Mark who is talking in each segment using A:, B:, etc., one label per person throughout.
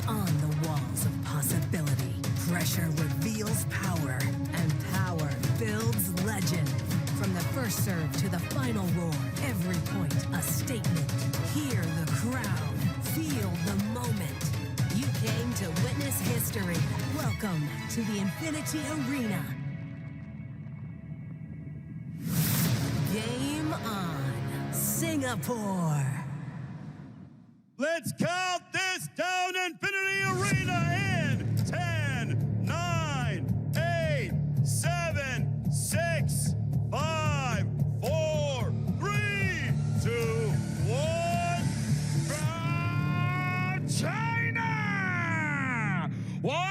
A: beyond the walls of possibility. Pressure reveals power, and power builds legend. From the first serve to the final roar, every point a statement. Hear the crowd, feel the moment. You came to witness history. Welcome to the Infinity Arena. Game on, Singapore.
B: Let's count this down, Infinity Arena, in 10, 9, 8, 7, 6, 5, 4, 3, 2, 1. From China, WMY!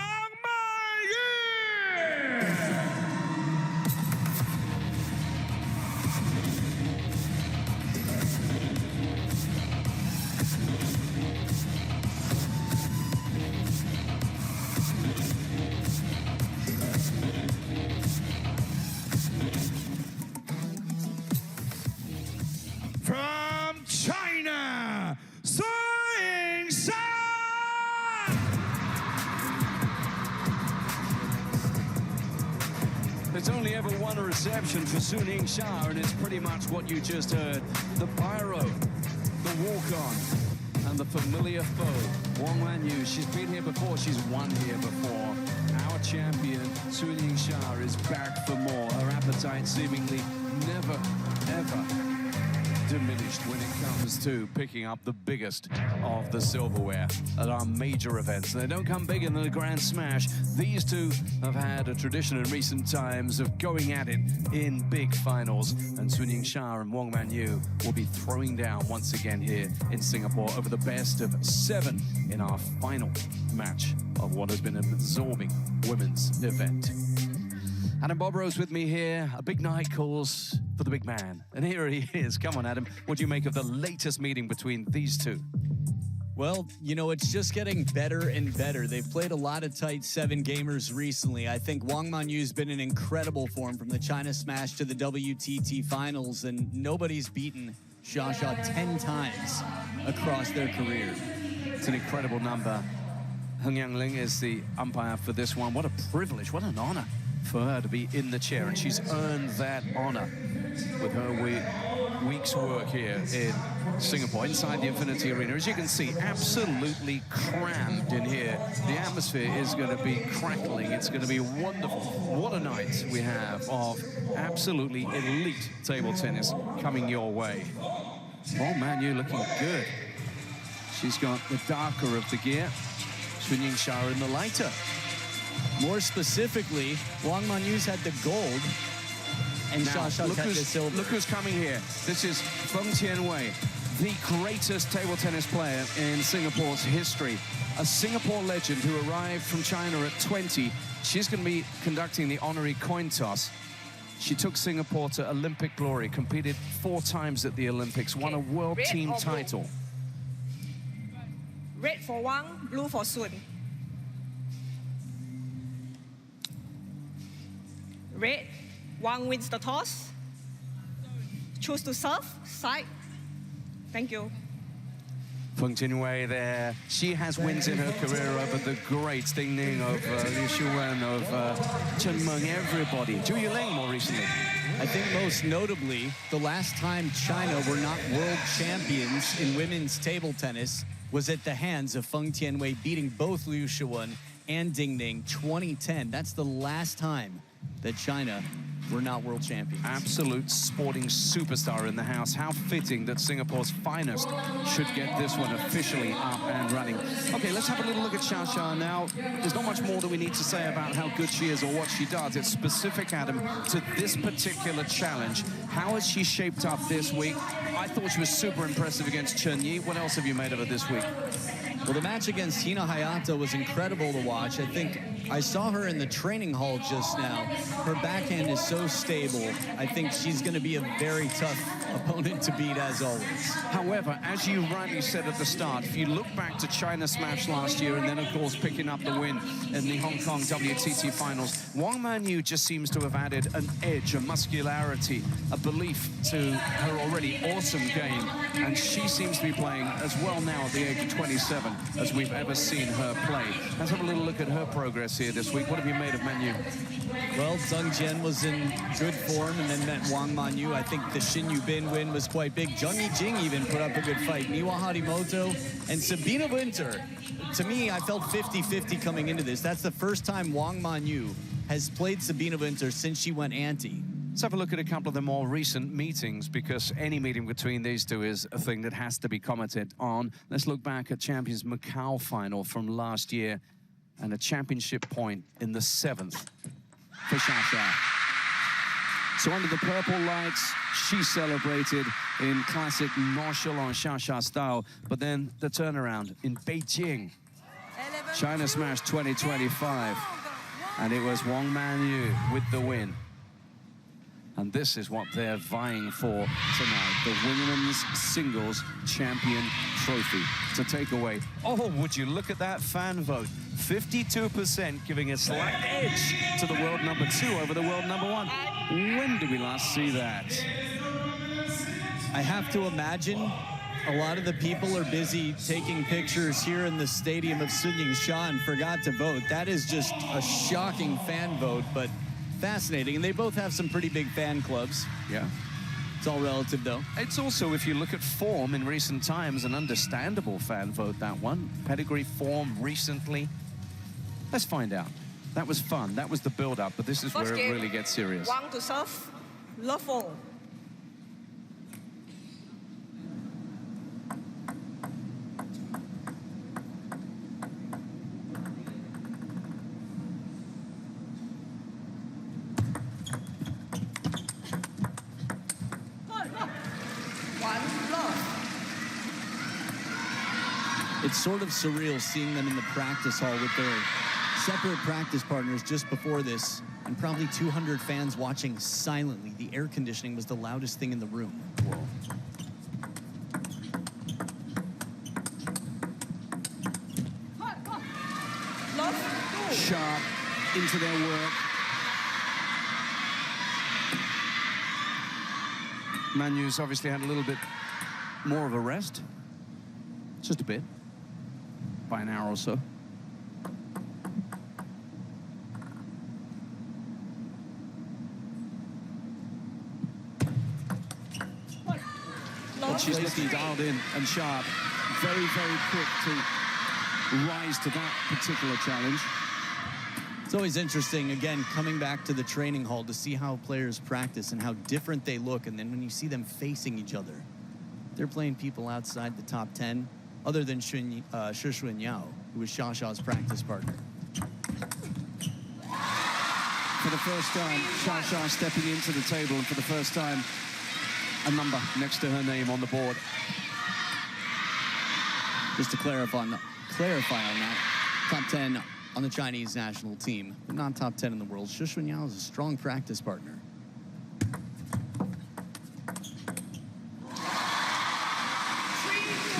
B: From China, Yingsha!
C: There's only ever one reception for Yingsha, and it's pretty much what you just heard. The pyro, the walk-on, and the familiar foe, WMY. She's been here before, she's won here before. Our champion, Yingsha, is back for more. Her appetite seemingly never, ever diminished when it comes to picking up the biggest of the silverware at our major events. They don't come bigger than the Grand Smash. These two have had a tradition in recent times of going at it in big finals, and Yingsha and WMY will be throwing down once again here in Singapore over the best of 7 in our final match of what has been an absorbing women's event. Adam Bobro's with me here. A big night calls for the big man. And here he is. Come on, Adam. What do you make of the latest meeting between these two?
D: Well, you know, it's just getting better and better. They've played a lot of tight 7-gamers recently. I think WMY's been in incredible form from the China Smash to the WTT Finals, and nobody's beaten Xiaxia 10 times across their career.
C: It's an incredible number. Heng Yangling is the umpire for this one. What a privilege, what an honor for her to be in the chair, and she's earned that honor with her week's work here in Singapore, inside the Infinity Arena. As you can see, absolutely crammed in here. The atmosphere is going to be crackling. It's going to be wonderful. What a night we have of absolutely elite table tennis coming your way. WMY looking good. She's got the darker of the gear. Yingsha in the lighter.
D: More specifically, WMY's had the gold, and Xiaxia's had the silver.
C: Look who's coming here. This is Feng Tianwei, the greatest table tennis player in Singapore's history. A Singapore legend who arrived from China at 20. She's going to be conducting the honorary coin toss. She took Singapore to Olympic glory, competed 4 times at the Olympics, won a world team title.
E: Red for Wang, blue for Sun. Red, Wang wins the toss. Choose to serve, side. Thank you.
C: Feng Tianwei there. She has wins in her career over the greats, Ding Ning, of Liu Shuwen, of Chen Meng, everybody. Zhu Yuling more recently.
D: I think most notably, the last time China were not world champions in women's table tennis was at the hands of Feng Tianwei, beating both Liu Shuwen and Ding Ning, 2010. That's the last time that China were not world champions.
C: Absolute sporting superstar in the house. How fitting that Singapore's finest should get this one officially up and running. Okay, let's have a little look at Xiaxia now. There's not much more that we need to say about how good she is or what she does. It's specific, Adam, to this particular challenge. How has she shaped up this week? I thought she was super impressive against Chen Yi. What else have you made of her this week?
D: Well, the match against Hina Hayato was incredible to watch. I think I saw her in the training hall just now. Her backhand is so stable. I think she's going to be a very tough opponent to beat, as always.
C: However, as you rightly said at the start, if you look back to China Smash last year and then, of course, picking up the win in the Hong Kong WTT Finals, WMY just seems to have added an edge, a muscularity, a belief to her already awesome game. And she seems to be playing as well now at the age of 27 as we've ever seen her play. Let's have a little look at her progress here this week. What have you made of Man Yu?
D: Well, Zheng Jian was in good form and then met Wang Manyu. I think the Shin Yubin win was quite big. Zheng Yijing even put up a good fight. Miwa Harimoto and Sabina Winter. To me, I felt 50-50 coming into this. That's the first time Wang Manyu has played Sabina Winter since she went ante.
C: Let's have a look at a couple of the more recent meetings, because any meeting between these two is a thing that has to be commented on. Let's look back at Champions Macau final from last year and a championship point in the 7th for Xia. So under the purple lights, she celebrated in classic nonchalant Xia style, but then the turnaround in Beijing, China Smash 2025, and it was Wang Manyu with the win. And this is what they're vying for tonight, the Women's Singles Champion Trophy to take away. Oh, would you look at that fan vote? 52% giving a slight edge to the world number 2 over the world number 1. When did we last see that?
D: I have to imagine a lot of the people are busy taking pictures here in the stadium of Yingsha and forgot to vote. That is just a shocking fan vote, but fascinating. And they both have some pretty big fan clubs.
C: Yeah.
D: It's all relative, though.
C: It's also, if you look at form in recent times, an understandable fan vote, that one. Pedigree, form, recently. Let's find out. That was fun. That was the build-up, but this is
E: First
C: where it
E: game,
C: really gets serious.
E: Wang to serve, love all.
D: It's sort of surreal seeing them in the practice hall with their separate practice partners just before this, and probably 200 fans watching silently. The air conditioning was the loudest thing in the room.
C: Whoa. Sharp into their work. Manyu's obviously had a little bit more of a rest. Just a bit. By an hour or so. But she's looking dialed in and sharp. Very, very quick to rise to that particular challenge.
D: It's always interesting, again, coming back to the training hall to see how players practice and how different they look. And then when you see them facing each other, they're playing people outside the top 10, other than Shi Xuanyao, who was Xiao's practice partner.
C: For the first time, Xia stepping into the table, and for the first time, a number next to her name on the board.
D: Just to clarify on that, top 10 on the Chinese national team, but not top 10 in the world. Shi Xuanyao is a strong practice partner.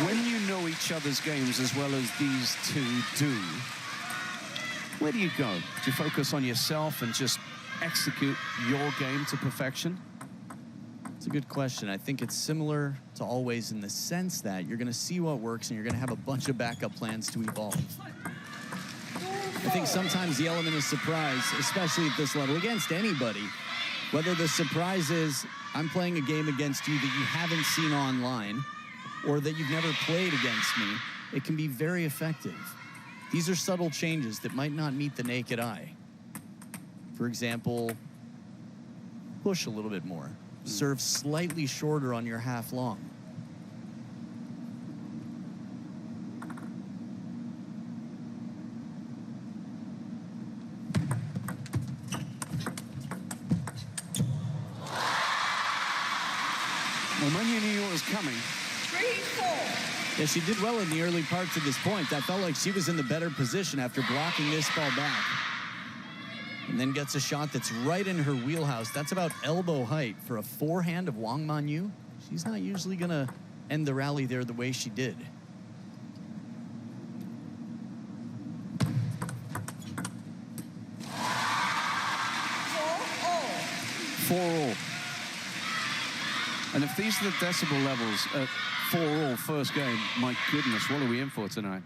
C: When you know each other's games as well as these two do, where do you go? Do you focus on yourself and just execute your game to perfection?
D: It's a good question. I think it's similar to always in the sense that you're going to see what works and you're going to have a bunch of backup plans to evolve. I think sometimes the element of surprise, especially at this level, against anybody, whether the surprise is I'm playing a game against you that you haven't seen online or that you've never played against me, it can be very effective. These are subtle changes that might not meet the naked eye. For example, push a little bit more. Serve slightly shorter on your half long.
C: Well, Manyu knew what was coming.
E: 3-4.
D: Yeah, she did well in the early part to this point. I felt like she was in the better position after blocking this ball back. And then gets a shot that's right in her wheelhouse. That's about elbow height for a forehand of Wang Manyu. She's not usually going to end the rally there the way she did.
C: Four-all. And if these are the decibel levels at 4-all first game, my goodness, what are we in for tonight?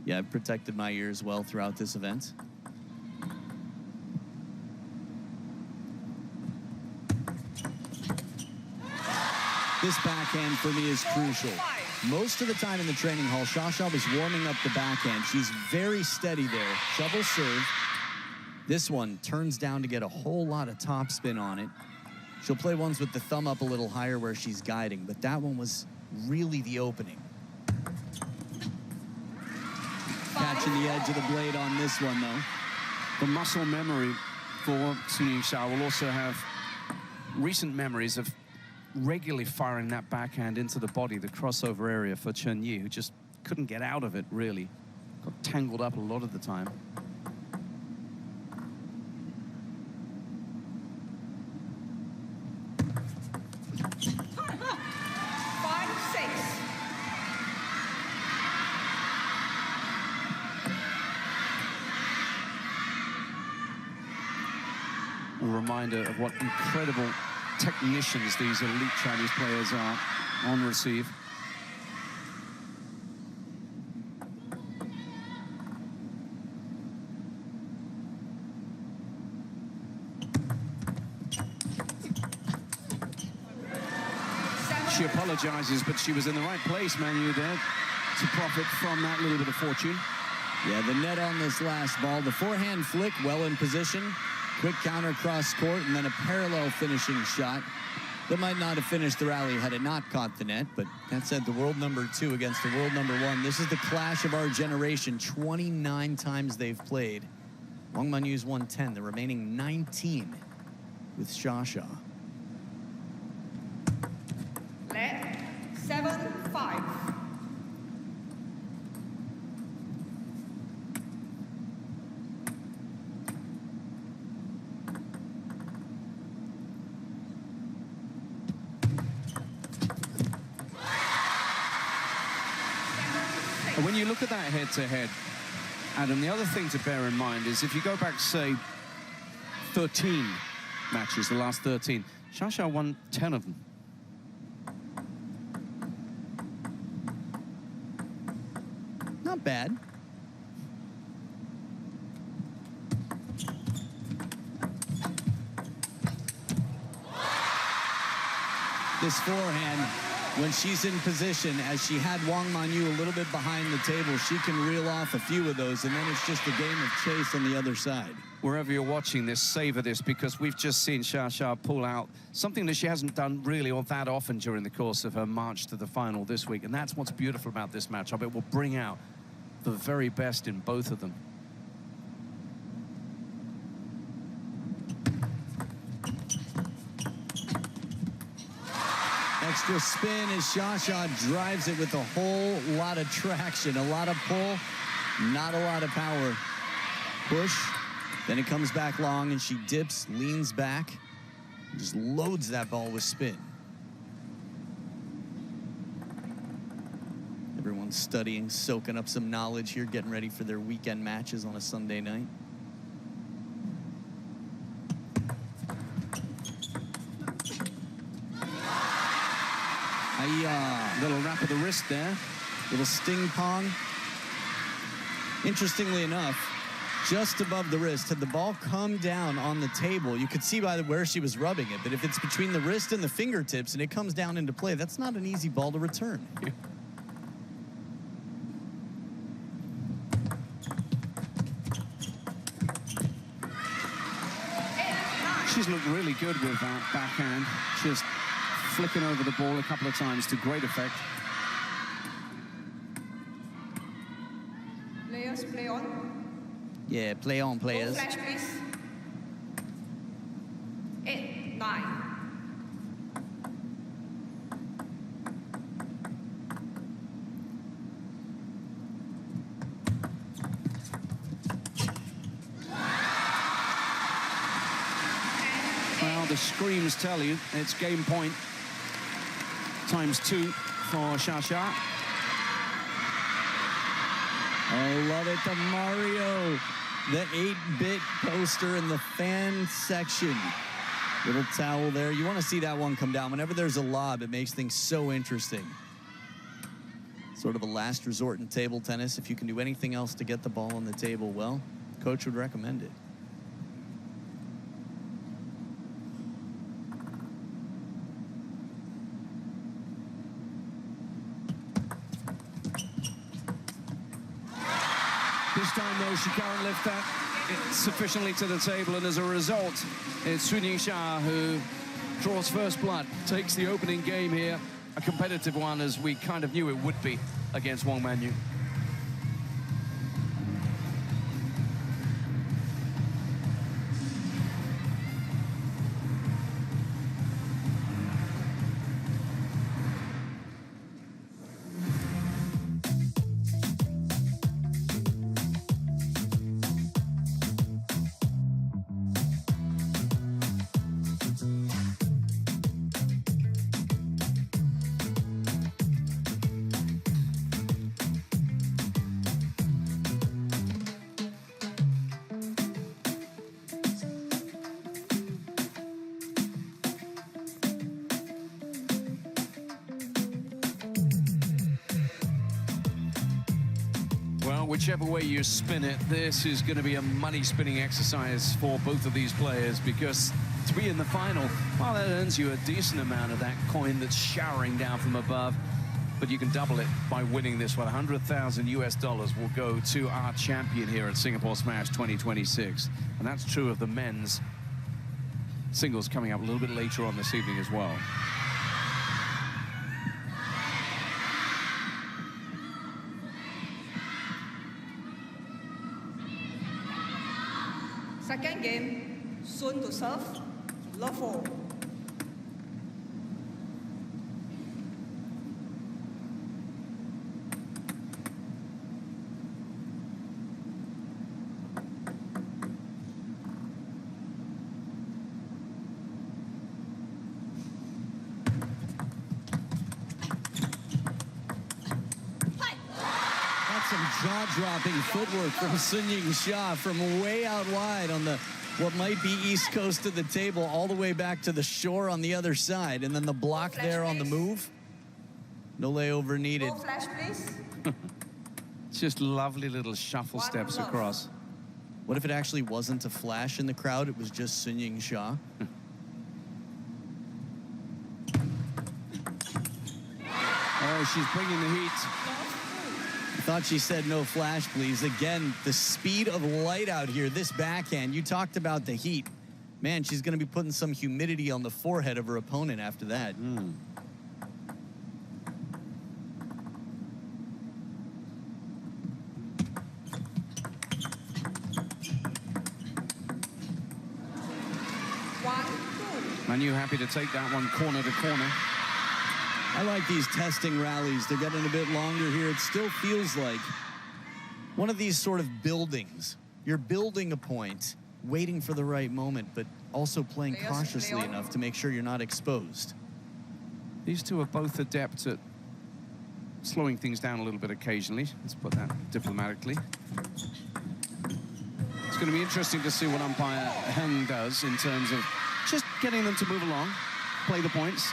D: Yeah, I've protected my ears well throughout this event. This backhand for me is crucial. Most of the time in the training hall, Shasha was warming up the backhand. She's very steady there. Shovel serve. This one turns down to get a whole lot of topspin on it. She'll play ones with the thumb up a little higher where she's guiding, but that one was really the opening. Catching the edge of the blade on this one, though.
C: The muscle memory for Sun Yingsha will also have recent memories of regularly firing that backhand into the body, the crossover area for Chen Yi, who just couldn't get out of it, really. Got tangled up a lot of the time. A reminder of what incredible technicians these elite Chinese players are on receive. She apologizes, but she was in the right place, Manu, there to profit from that little bit of fortune.
D: Yeah, the net on this last ball. The forehand flick well in position. Quick counter cross court, and then a parallel finishing shot that might not have finished the rally had it not caught the net. But that said, the world number 2 against the world number 1. This is the clash of our generation. 29 times they've played. Wang Manyu's won 10, the remaining 19 with Shasha.
E: Let 7-5.
C: And when you look at that head-to-head, Adam, the other thing to bear in mind is if you go back, say, 13 matches, the last 13, Shasha won 10 of them.
D: Not bad. This forehand, when she's in position, as she had Wang Manyu a little bit behind the table, she can reel off a few of those, and then it's just a game of chase on the other side.
C: Wherever you're watching this, savor this, because we've just seen Shasha pull out something that she hasn't done really or that often during the course of her march to the final this week, and that's what's beautiful about this matchup. It will bring out the very best in both of them.
D: Extra spin as Shasha drives it with a whole lot of traction, a lot of pull, not a lot of power. Push, then it comes back long and she dips, leans back, and just loads that ball with spin. Everyone's studying, soaking up some knowledge here, getting ready for their weekend matches on a Sunday night.
C: Little wrap of the wrist there.
D: Little sting pong. Interestingly enough, just above the wrist, had the ball come down on the table, you could see by where she was rubbing it, but if it's between the wrist and the fingertips and it comes down into play, that's not an easy ball to return.
C: Yeah. She's looked really good with that backhand. Just flicking over the ball a couple of times to great effect.
E: Players, play on.
D: Yeah, play on,
E: Go
D: players.
E: flash, please. 8, 9.
C: Well, the screams tell you it's game point. ×2 for Shasha.
D: Oh, love it, the Mario. The 8-bit poster in the fan section. Little towel there. You want to see that one come down. Whenever there's a lob, it makes things so interesting. Sort of a last resort in table tennis. If you can do anything else to get the ball on the table, well, coach would recommend it.
C: This time, though, she can't lift that sufficiently to the table, and as a result, it's Yingsha who draws first blood, takes the opening game here, a competitive one, as we kind of knew it would be against Wang Manyu. Well, whichever way you spin it, this is going to be a money-spinning exercise for both of these players, because to be in the final, well, that earns you a decent amount of that coin that's showering down from above. But you can double it by winning this one. 100,000 US dollars will go to our champion here at Singapore Smash 2026. And that's true of the men's singles coming up a little bit later on this evening as well.
E: Second game, Sun to serve, love 4.
D: Some jaw-dropping footwork from Sun Yingsha from way out wide on the what might be east coast of the table, all the way back to the shore on the other side, and then the block there on the move. No layover needed.
E: No flash, please.
C: It's just lovely little shuffle steps across.
D: What if it actually wasn't a flash in the crowd? It was just Sun Yingsha.
C: Oh, she's bringing the heat.
D: I thought she said no flash, please. Again, the speed of light out here, this backhand. You talked about the heat. Man, she's going to be putting some humidity on the forehead of her opponent after that.
C: Manyu happy to take that one corner to corner.
D: I like these testing rallies. They're getting a bit longer here. It still feels like one of these sort of buildings. You're building a point, waiting for the right moment, but also playing cautiously enough to make sure you're not exposed.
C: These two are both adept at slowing things down a little bit occasionally. Let's put that diplomatically. It's going to be interesting to see what umpire Heng does in terms of just getting them to move along, play the points.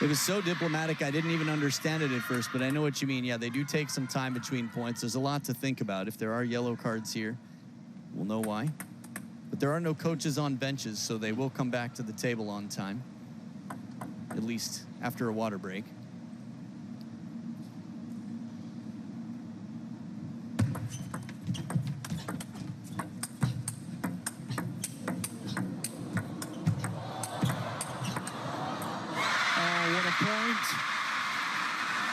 D: It was so diplomatic, I didn't even understand it at first, but I know what you mean. Yeah, they do take some time between points. There's a lot to think about. If there are yellow cards here, we'll know why. But there are no coaches on benches, so they will come back to the table on time, at least after a water break.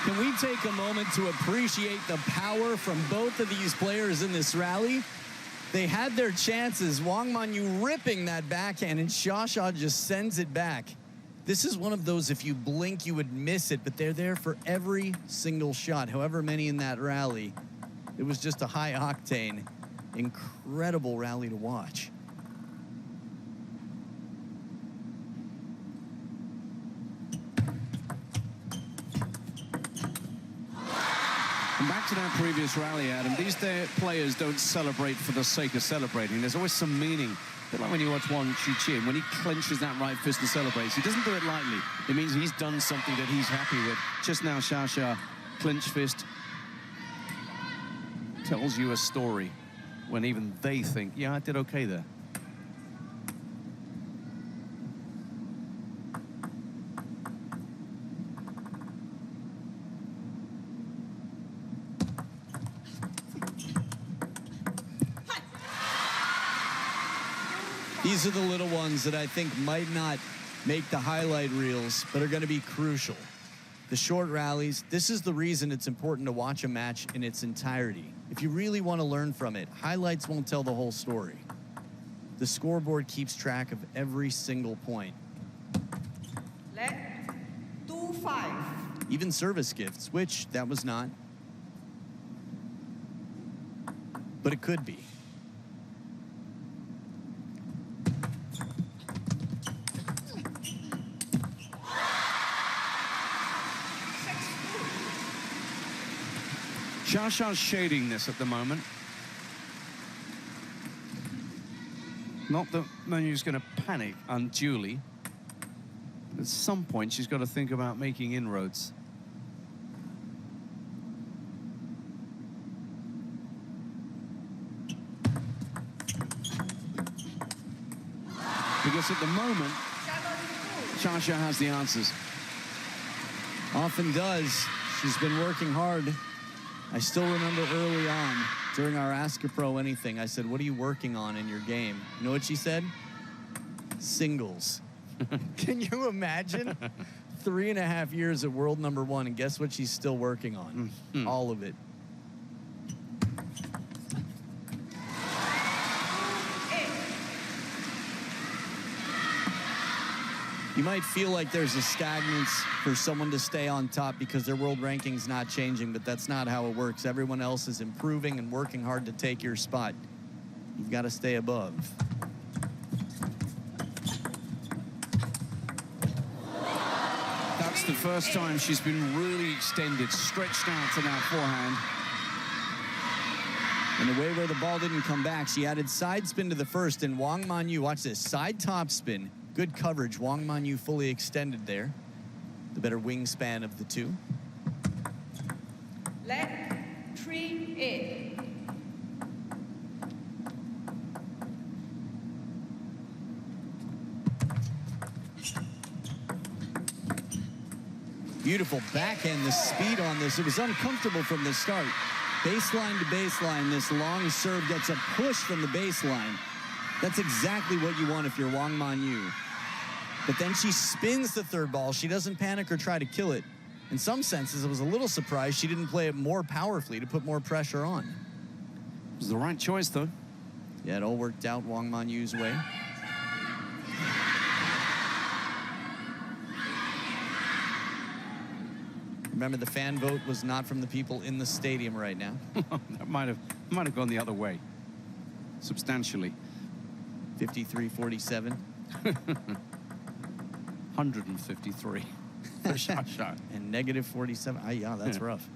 D: Can we take a moment to appreciate the power from both of these players in this rally? They had their chances. Wang Manyu ripping that backhand, and Xia just sends it back. This is one of those, if you blink, you would miss it, but they're there for every single shot, however many in that rally. It was just a high-octane, incredible rally to watch.
C: Back to that previous rally, Adam, these players don't celebrate for the sake of celebrating. There's always some meaning. A bit like when you watch Wang Chuqin, when he clenches that right fist and celebrates, he doesn't do it lightly. It means he's done something that he's happy with. Just now, Xia clinch fist tells you a story when even they think, yeah, I did okay there.
D: These are the little ones that I think might not make the highlight reels, but are going to be crucial. The short rallies, this is the reason it's important to watch a match in its entirety. If you really want to learn from it, highlights won't tell the whole story. The scoreboard keeps track of every single point.
E: Let 2-5.
D: Even service gifts, which that was not. But it could be.
C: Shasha's shading this at the moment. Not that Manu's going to panic unduly. But at some point, she's got to think about making inroads. Because at the moment, Shasha has the answers.
D: Often does. She's been working hard. I still remember early on, during our Ask a Pro Anything, I said, what are you working on in your game? You know what she said? Singles. Can you imagine? 3.5 years at world #1, and guess what she's still working on? All of it. You might feel like there's a stagnance for someone to stay on top because their world ranking's not changing, but that's not how it works. Everyone else is improving and working hard to take your spot. You've got to stay above.
C: That's the first time she's been really extended, stretched out to that forehand.
D: And the way where the ball didn't come back, she added side spin to the first, and Wang Manyu, watch this, side top spin. Good coverage. Wang Manyu fully extended there. The better wingspan of the two.
E: Let 3-8.
D: Beautiful backhand, the speed on this. It was uncomfortable from the start. Baseline to baseline, this long serve gets a push from the baseline. That's exactly what you want if you're Wang Manyu. But then she spins the third ball. She doesn't panic or try to kill it. In some senses, I was a little surprised she didn't play it more powerfully to put more pressure on.
C: It was the right choice, though.
D: Yeah, it all worked out Wang Manyu's way. Remember, the fan vote was not from the people in the stadium right now.
C: That might have gone the other way, substantially.
D: 53-47.
C: 153 for Shasha.
D: And -47. Ah, yeah, that's rough.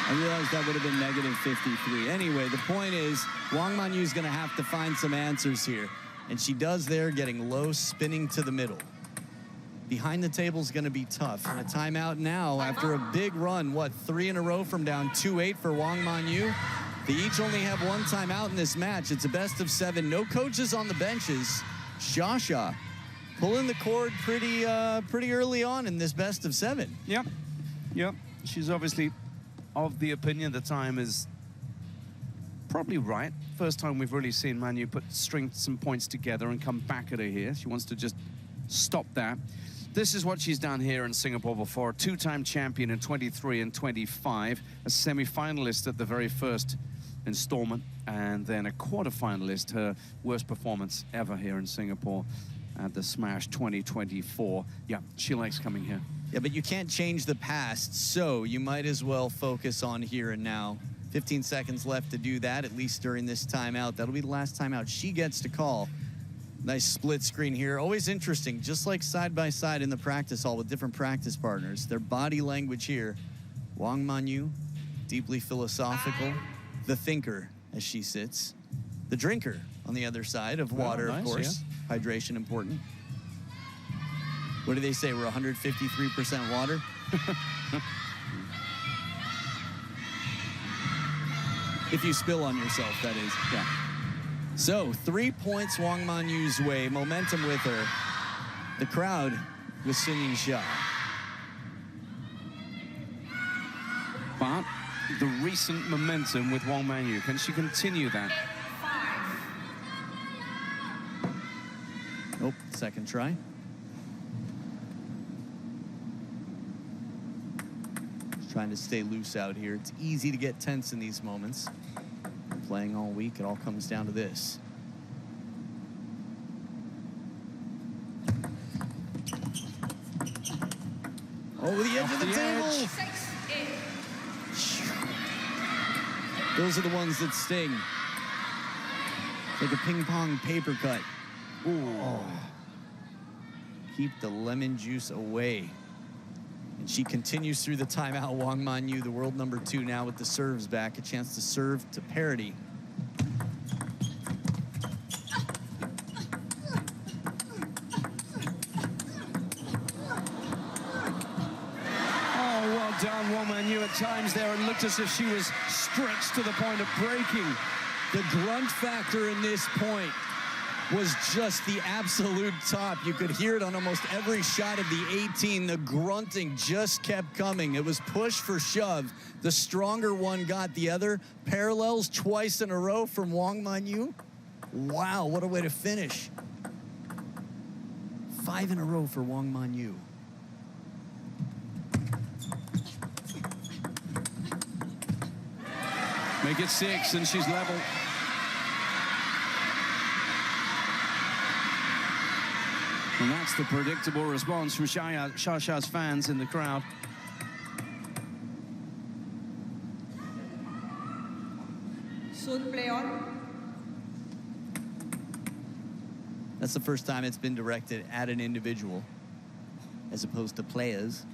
D: I realized that would have been -53. Anyway, the point is, Wang Manyu's going to have to find some answers here. And she does there, getting low, spinning to the middle. Behind the table is going to be tough. And a timeout now after a big run. What, 3 in a row from down 2-8 for Wang Manyu? They each only have 1 timeout in this match. It's a best of 7. No coaches on the benches. Shasha pulling the cord pretty early on in this best of 7.
C: Yep. She's obviously of the opinion the time is probably right. First time we've really seen Manyu string some points together and come back at her here. She wants to just stop that. This is what she's done here in Singapore before. A 2-time champion in 23 and 25, a semi-finalist at the very first installment, and then a quarter-finalist, her worst performance ever here in Singapore at the Smash 2024. Yeah, she likes coming here.
D: Yeah, but you can't change the past, so you might as well focus on here and now. 15 seconds left to do that, at least during this timeout. That'll be the last timeout she gets to call. Nice split screen here. Always interesting, just like side by side in the practice hall with different practice partners. Their body language here. Wang Manyu, deeply philosophical, the thinker as she sits. the drinker on the other side of water,
C: nice,
D: of course.
C: yeah.
D: Hydration important. What do they say? We're 153% water? If you spill on yourself, that is.
C: Yeah.
D: So 3 points Wang Manyu's way. Momentum with her. The crowd with Yingsha.
C: But the recent momentum with Wang Manyu, can she continue that?
D: Oh, second try. Just trying to stay loose out here. It's easy to get tense in these moments. Playing all week, it all comes down to this. Over the edge of the table. Those are the ones that sting. Like a ping pong paper cut. Ooh. Oh. Keep the lemon juice away. And she continues through the timeout. Wang Manyu, the world number 2 now with the serves back. A chance to serve to parity.
C: Oh, well done, Wang Manyu at times there. It looked as if she was stretched to the point of breaking.
D: The grunt factor in this point was just the absolute top. You could hear it on almost every shot of the 18. The grunting just kept coming. It was push for shove. The stronger one got the other. Parallels twice in a row from Wang Manyu. Wow, what a way to finish. 5 in a row for Wang Manyu.
C: Make it 6, and she's level. And that's the predictable response from Xiaoxiao's fans in the crowd.
E: Soon play on.
D: That's the first time it's been directed at an individual as opposed to players.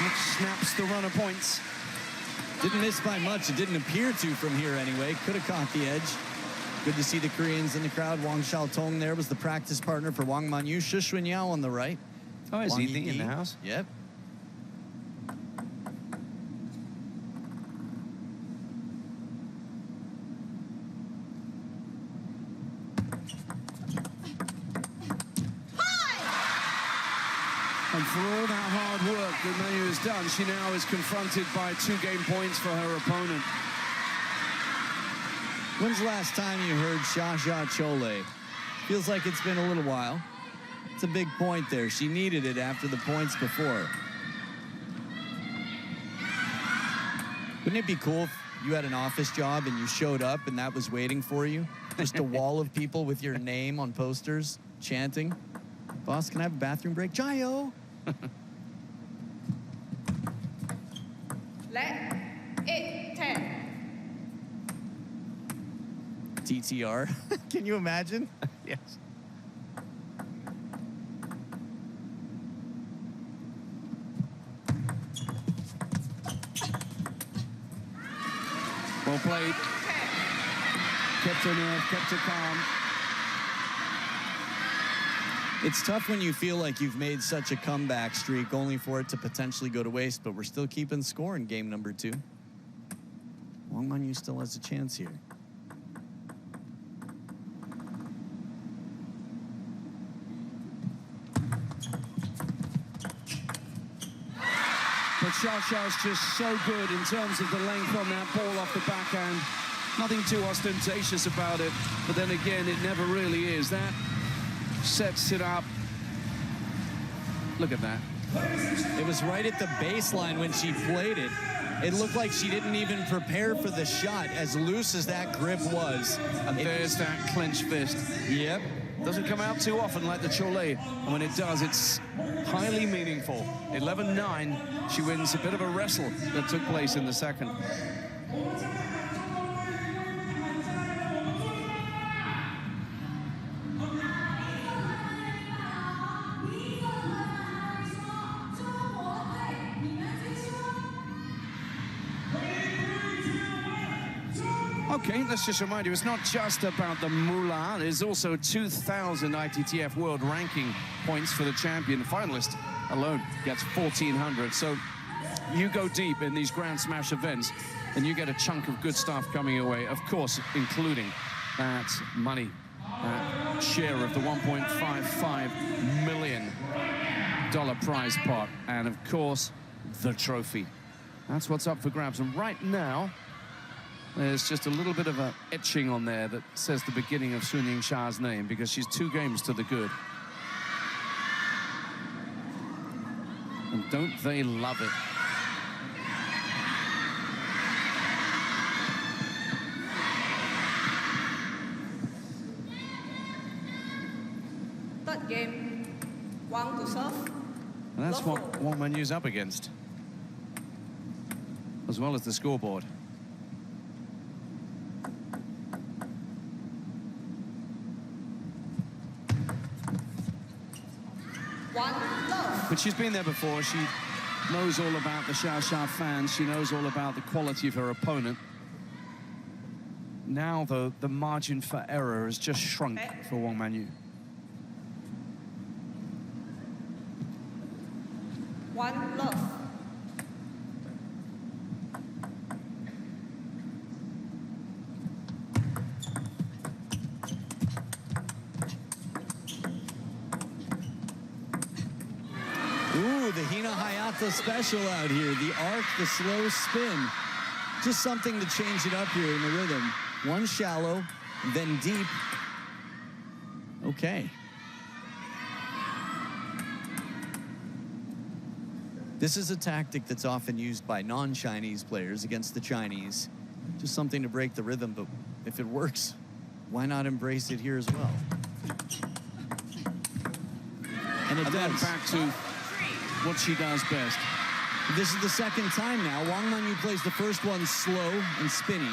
C: Which snaps the runner points.
D: Didn't miss by much. It didn't appear to from here anyway. Could have caught the edge. Good to see the Koreans in the crowd. Wang Xiaotong there was the practice partner for Wang Manyu. Shi Xuanyao on the right.
C: Oh, is
D: Wang
C: he in
D: Yi.
C: the house?
D: Yep.
C: And for all that hard work that Manyu has done, she now is confronted by 2 game points for her opponent.
D: When's the last time you heard Xia Chole? Feels like it's been a little while. It's a big point there. She needed it after the points before. Wouldn't it be cool if you had an office job and you showed up and that was waiting for you? Just a wall of people with your name on posters chanting. Boss, can I have a bathroom break? Jayo!
E: Let 8, 10.
D: TTR. Can you imagine?
C: Yes. Well played. Kept her nerve, kept her calm.
D: It's tough when you feel like you've made such a comeback streak only for it to potentially go to waste, but we're still keeping score in game number 2. Wang Manyu still has a chance here.
C: But Xiaoxiao's just so good in terms of the length on that ball off the backhand. Nothing too ostentatious about it, but then again, it never really is. That sets it up. Look at that.
D: It was right at the baseline when she played it. It looked like she didn't even prepare for the shot, as loose as that grip was.
C: And there's that clenched fist.
D: Yep.
C: Doesn't come out too often like the Chole, and when it does, it's highly meaningful. 11-9, she wins a bit of a wrestle that took place in the second. Okay, let's just remind you, it's not just about the moolah. There's also 2,000 ITTF world ranking points for the champion. The finalist alone gets 1,400. So you go deep in these Grand Smash events, and you get a chunk of good stuff coming your way, of course, including that money, that share of the $1.55 million prize pot, and of course, the trophy. That's what's up for grabs. And right now, there's just a little bit of a etching on there that says the beginning of Sun Yingsha's name, because she's 2 games to the good. And don't they love it?
E: Third game, Wang to serve.
C: And that's what WMY's up against, as well as the scoreboard. But she's been there before. She knows all about the Xiaoxia fans. She knows all about the quality of her opponent. Now, though, the margin for error has just shrunk for WMY.
E: One love.
D: Ooh, the Hina Hayata special out here. The arc, the slow spin. Just something to change it up here in the rhythm. One shallow, then deep. Okay. This is a tactic that's often used by non-Chinese players against the Chinese. Just something to break the rhythm, but if it works, why not embrace it here as well? And it
C: then
D: does.
C: Back to what she does best.
D: This is the second time now. WMY plays the first one slow and spinny.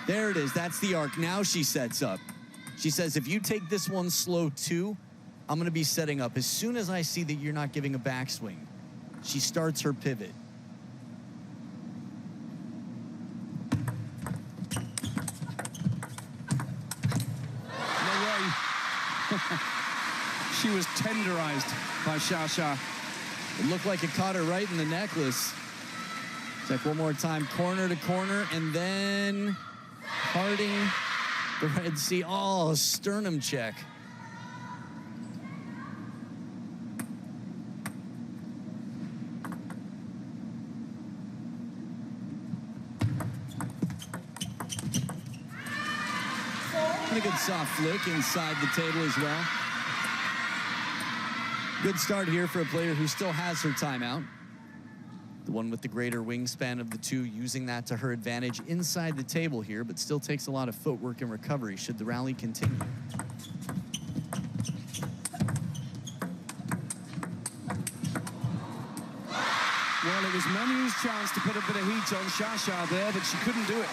D: There it is. That's the arc. Now she sets up. She says, if you take this one slow too, I'm going to be setting up. As soon as I see that you're not giving a backswing, she starts her pivot.
C: No way. She was tenderized by Xiaoxia.
D: It looked like it caught her right in the necklace. Check one more time, corner to corner, and then parting the Red Sea. Oh, sternum check. And a good soft flick inside the table as well. Good start here for a player who still has her timeout. The one with the greater wingspan of the two, using that to her advantage inside the table here, but still takes a lot of footwork and recovery should the rally continue.
C: Well, it was Menu's chance to put a bit of heat on Xiaoxia there, but she couldn't do it.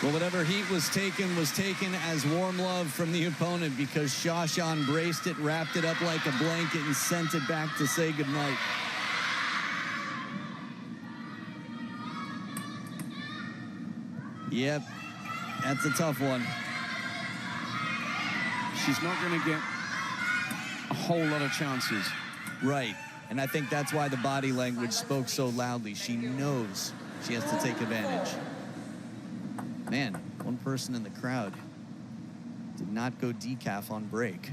D: Well, whatever heat was taken as warm love from the opponent, because Xiaoxia embraced it, wrapped it up like a blanket, and sent it back to say goodnight. Yep, that's a tough one.
C: She's not going to get a whole lot of chances.
D: Right, and I think that's why the body language spoke so loudly. She knows she has to take advantage. Man, one person in the crowd did not go decaf on break.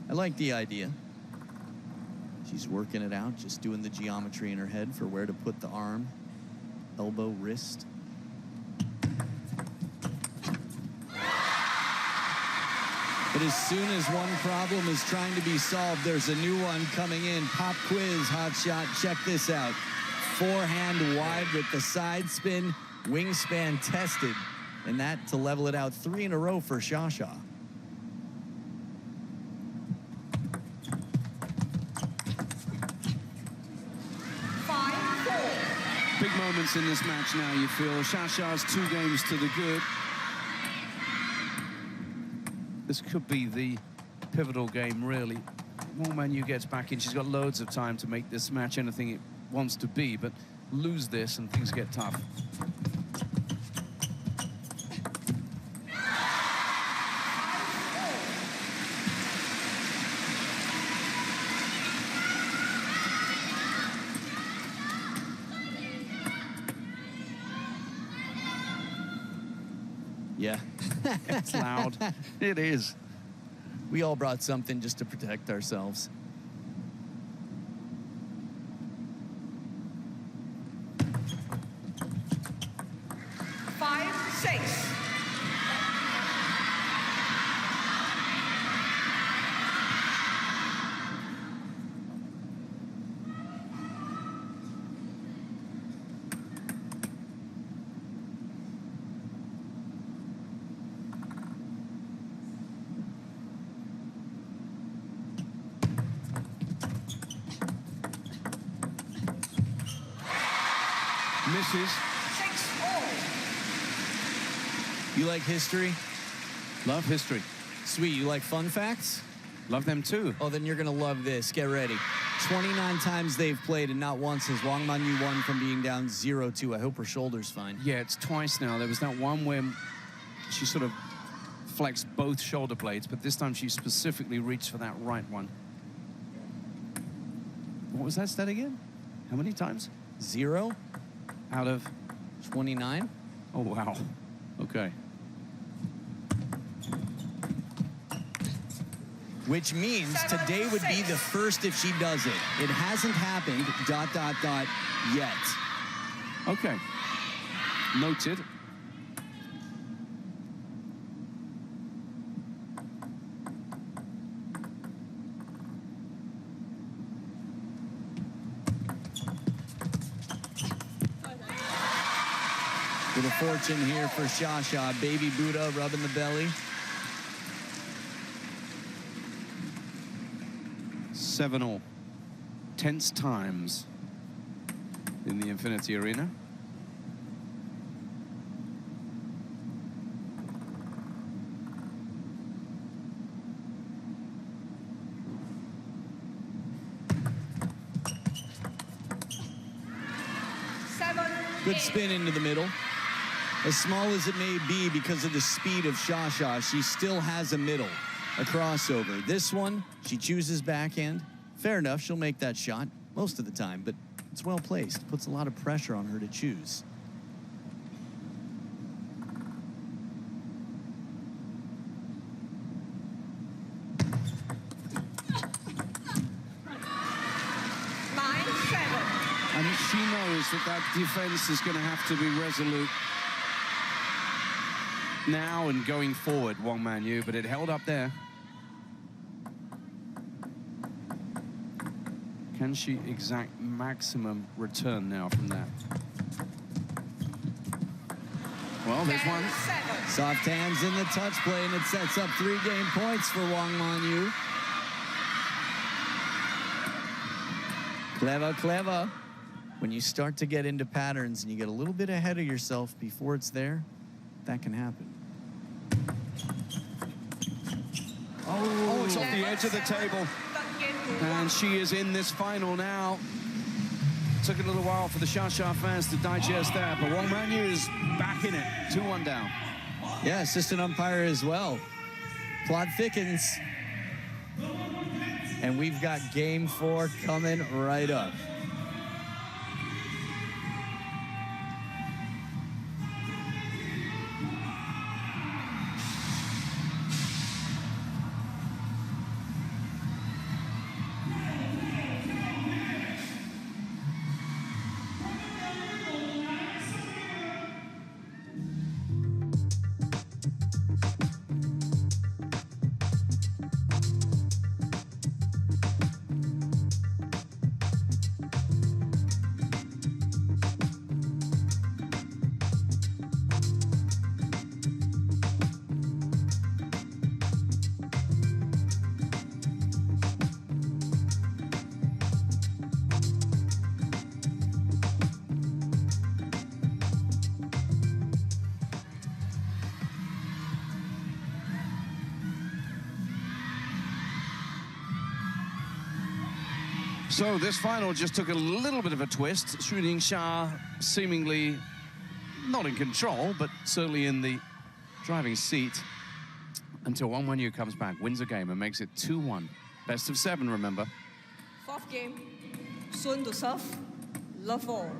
D: I like the idea. She's working it out, just doing the geometry in her head for where to put the arm, elbow, wrist. But as soon as one problem is trying to be solved, there's a new one coming in. Pop quiz, hot shot. Check this out. Forehand wide with the side spin, wingspan tested. And that to level it out 3 in a row for Xiaoxia.
C: big moments in this match now, you feel. Shasha's 2 games to the good. This could be the pivotal game, really. Wang Manyu gets back in. She's got loads of time to make this match anything it wants to be, but lose this and things get tough.
D: Yeah.
C: It's loud. It is.
D: We all brought something just to protect ourselves.
C: Misses.
D: You like history?
C: Love history.
D: Sweet. You like fun facts?
C: Love them too.
D: Oh, then you're going to love this. Get ready. 29 times they've played, and not once has Wang Manyu won from being down 0-2. I hope her shoulder's fine.
C: Yeah, it's twice now. There was that one where she sort of flexed both shoulder blades, but this time she specifically reached for that right one. What was that stat again? How many times?
D: 0
C: out of
D: 29.
C: Oh, wow. Okay.
D: Which means today would be the first if she does it. It hasn't happened, ... yet.
C: Okay. Noted.
D: With a fortune here for Shasha. Baby Buddha rubbing the belly.
C: 7-all. Tense times in the Infinity Arena.
D: Good spin into the middle. As small as it may be because of the speed of Shasha, she still has a middle, a crossover. This one, she chooses backhand. Fair enough, she'll make that shot most of the time, but it's well placed. Puts a lot of pressure on her to choose.
C: And she knows that that defense is going to have to be resolute now and going forward, Wang Manyu, but it held up there. Can she exact maximum return now from that? Well, there's one.
D: Soft hands in the touch play, and it sets up 3 game points for Wang Manyu. Clever, clever. When you start to get into patterns and you get a little bit ahead of yourself before it's there, that can happen.
C: Oh, it's off the edge of the table. And she is in this final now. Took a little while for the Shasha fans to digest that, but Wang Manyu is back in it. 2-1 down.
D: Yeah, assistant umpire as well. Plot thickens. And we've got game 4 coming right up.
C: So this final just took a little bit of a twist. Yingsha seemingly not in control, but certainly in the driving seat until Wang Wanyu comes back, wins a game and makes it 2-1. Best of 7, remember.
E: Fourth game, soon to serve, love all.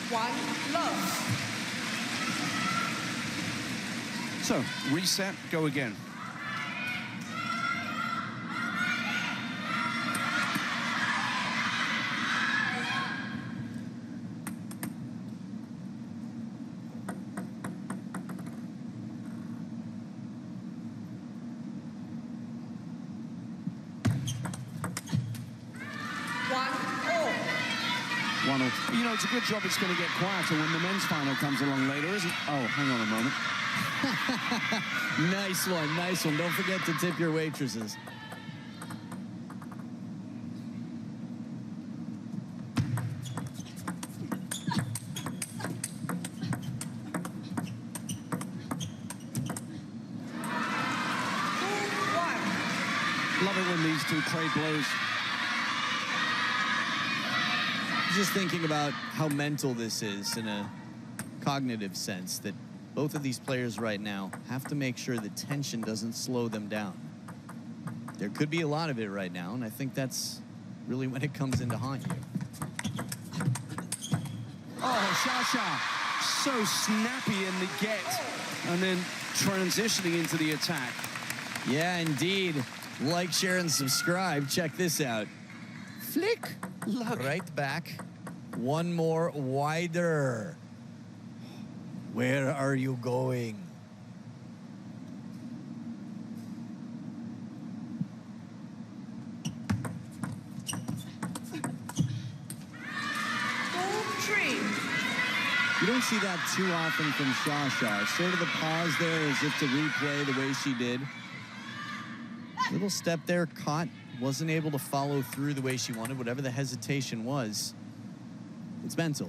E: One love.
C: So, reset, go again. You know, it's a good job it's going to get quieter when the men's final comes along later, isn't it? Oh, hang on a moment.
D: Nice one, nice one. Don't forget to tip your waitresses.
C: Love it when these two trade blows.
D: Just thinking about how mental this is in a cognitive sense, that both of these players right now have to make sure the tension doesn't slow them down. There could be a lot of it right now, and I think that's really when it comes in to haunt you.
C: Oh, Xia so snappy in the get and then transitioning into the attack.
D: Yeah, indeed. Like, share, and subscribe. Check this out. Flick.
C: Look.
D: Right back. One more wider. Where are you going? You don't see that too often from Xia. Sort of the pause there as if to replay the way she did. Little step there, caught. Wasn't able to follow through the way she wanted. Whatever the hesitation was, it's mental.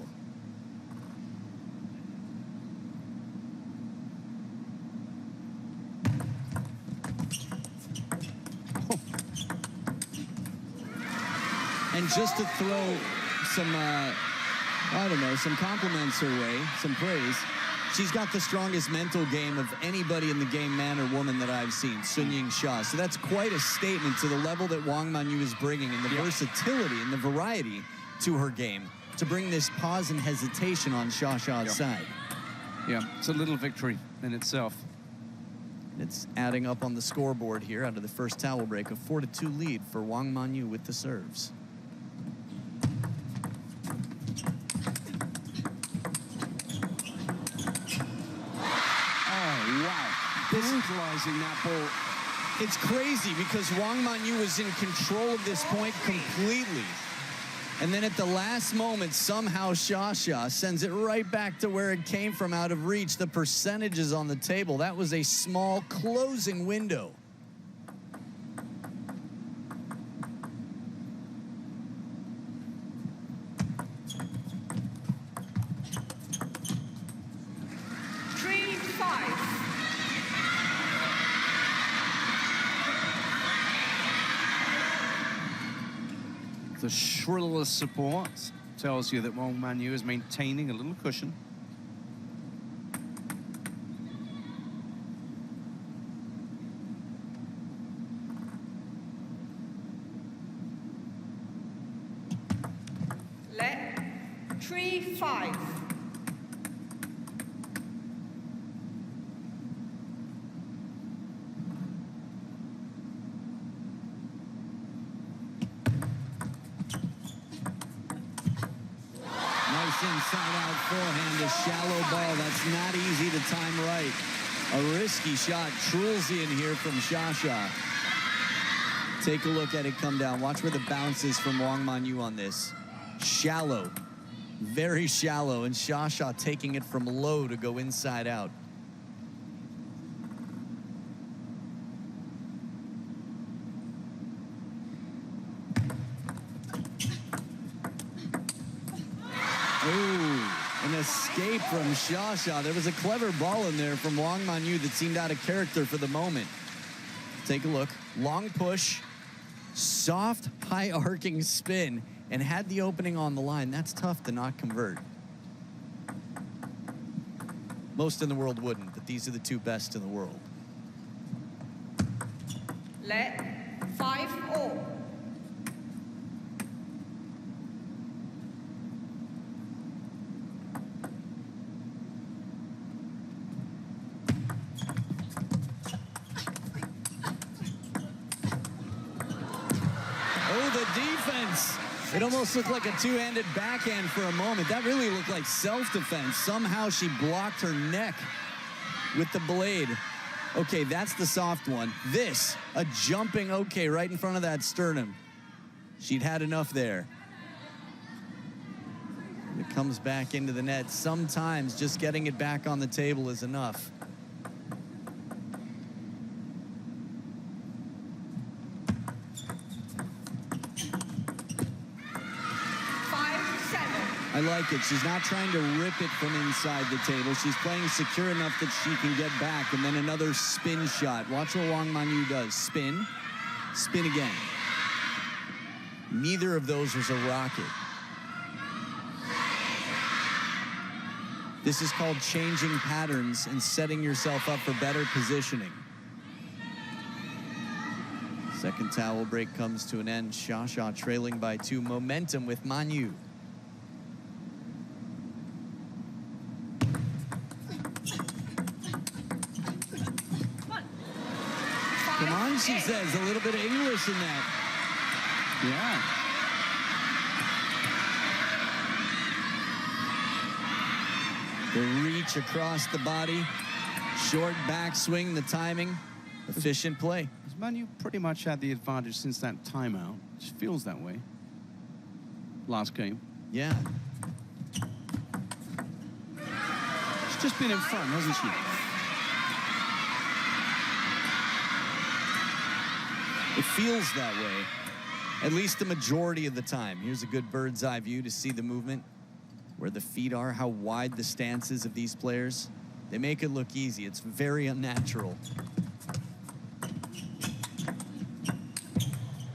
D: And just to throw some, I don't know, some compliments her way, some praise, she's got the strongest mental game of anybody in the game, man or woman, that I've seen, Yingsha. So that's quite a statement to the level that Wang Wanyu is bringing, and the versatility and the variety to her game to bring this pause and hesitation on Xia's side.
C: Yeah, it's a little victory in itself.
D: It's adding up on the scoreboard here out of the first towel break, a 4-2 lead for Wang Wanyu with the serves.
C: Brutalizing that ball.
D: It's crazy because Wang Wanyu was in control of this point completely. And then at the last moment, somehow Xia sends it right back to where it came from, out of reach. The percentages on the table. That was a small closing window.
C: The shrillest support tells you that Wang Wanyu is maintaining a little cushion.
E: Let 3-5.
D: Inside-out forehand, a shallow ball. That's not easy to time right. A risky shot. Trulzian here from Xia. Take a look at it come down. Watch where the bounce is from Wang Wanyu on this. Shallow. Very shallow. And Xia taking it from low to go inside out. escape from Xia. There was a clever ball in there from Wang Manyu that seemed out of character for the moment. Take a look. Long push, soft, high arcing spin, and had the opening on the line. That's tough to not convert. Most in the world wouldn't, but these are the two best in the world.
E: Let 5-0.
D: Oh, the defense. It almost looked like a two-handed backhand for a moment. That really looked like self-defense. Somehow she blocked her neck with the blade. Okay, that's the soft one. This, a jumping okay right in front of that sternum. She'd had enough there. It comes back into the net. Sometimes just getting it back on the table is enough. I like it. She's not trying to rip it from inside the table. She's playing secure enough that she can get back. And then another spin shot. Watch what Wang Manyu does. Spin. Spin again. Neither of those was a rocket. This is called changing patterns and setting yourself up for better positioning. Second towel break comes to an end. Xia trailing by 2. Momentum with Manyu. Come on, she says. A little bit of English in that. Yeah. The reach across the body. Short backswing, the timing. Efficient play.
F: Manyu pretty much had the advantage since that timeout. It feels that way. Last game.
D: Yeah.
F: She's just been in front, hasn't she?
D: It feels that way, at least the majority of the time. Here's a good bird's eye view to see the movement, where the feet are, how wide the stance is of these players. They make it look easy. It's very unnatural.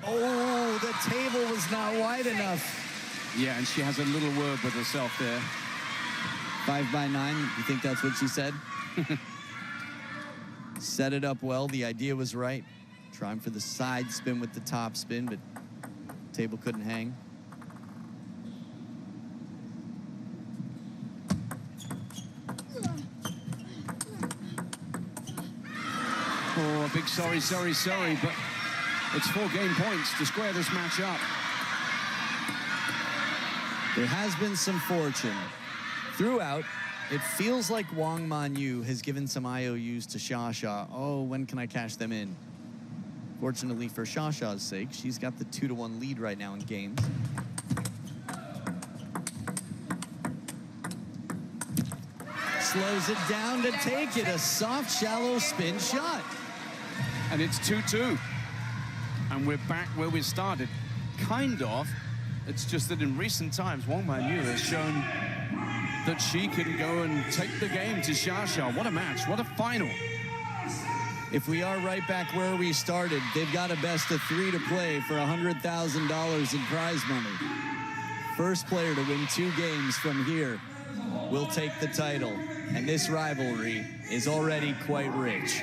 D: Oh, the table was not wide enough.
F: Yeah, and she has a little word with herself there.
D: 5x9, you think that's what she said? Set it up well, the idea was right. Trying for the side spin with the top spin, but table couldn't hang.
F: Oh, a big sorry, but it's 4 game points to square this match up.
D: There has been some fortune. Throughout, it feels like Wang Manyu has given some IOUs to Xia. Oh, when can I cash them in? Fortunately for Xia's sake, she's got the 2-1 lead right now in games. Slows it down to take it. A soft, shallow spin shot.
F: And it's 2-2. And we're back where we started. Kind of. It's just that in recent times, Wang Manyu has shown that she can go and take the game to Xia. What a match. What a final.
D: If we are right back where we started, they've got a best of 3 to play for $100,000 in prize money. First player to win 2 games from here will take the title. And this rivalry is already quite rich.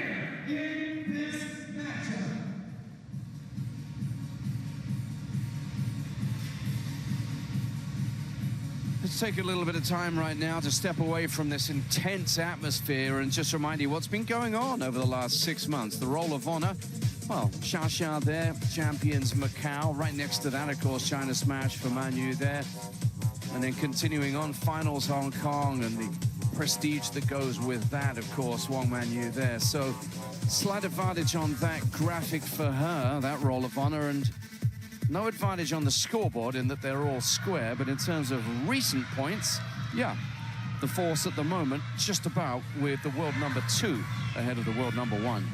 F: Let's take a little bit of time right now to step away from this intense atmosphere and just remind you what's been going on over the last 6 months. The Roll of Honor, well, Xia there, champions Macau. Right next to that, of course, China Smash for Manyu there. And then continuing on, finals Hong Kong and the prestige that goes with that, of course, Wang Manyu there. So slight advantage on that graphic for her, that Roll of Honor, and no advantage on the scoreboard in that they're all square, but in terms of recent points, yeah, the force at the moment just about with the world number 2 ahead of the world number 1.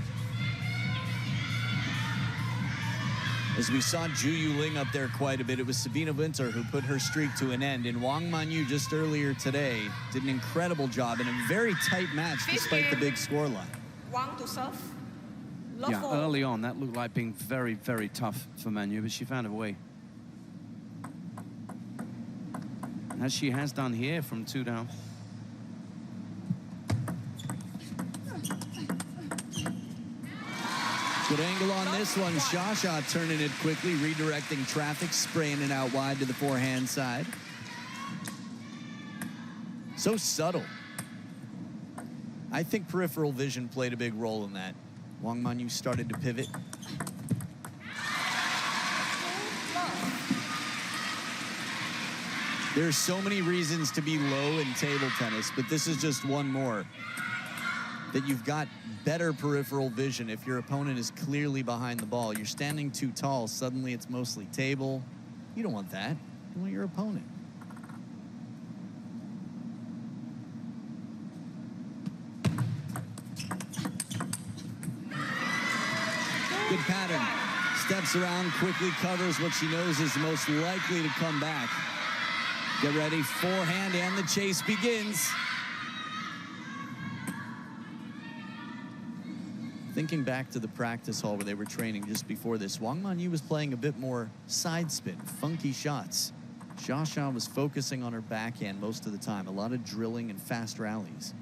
D: As we saw Ju Yuling up there quite a bit, it was Sabina Winter who put her streak to an end. And Wang Manyu just earlier today did an incredible job in a very tight match despite the big scoreline.
E: Wang to serve.
F: Yeah, early on, that looked like being very, very tough for Manyu, but she found a way. As she has done here from 2 down.
D: Good angle on this one. Shasha turning it quickly, redirecting traffic, spraying it out wide to the forehand side. So subtle. I think peripheral vision played a big role in that. Wang Manyu started to pivot. There's so many reasons to be low in table tennis, but this is just one more. That you've got better peripheral vision if your opponent is clearly behind the ball. You're standing too tall, suddenly it's mostly table. You don't want that. You want your opponent. Good pattern. Steps around, quickly covers what she knows is most likely to come back. Get ready, forehand, and the chase begins. Thinking back to the practice hall where they were training just before this, Wang Manyu was playing a bit more side spin, funky shots. Shasha was focusing on her backhand most of the time, a lot of drilling and fast rallies.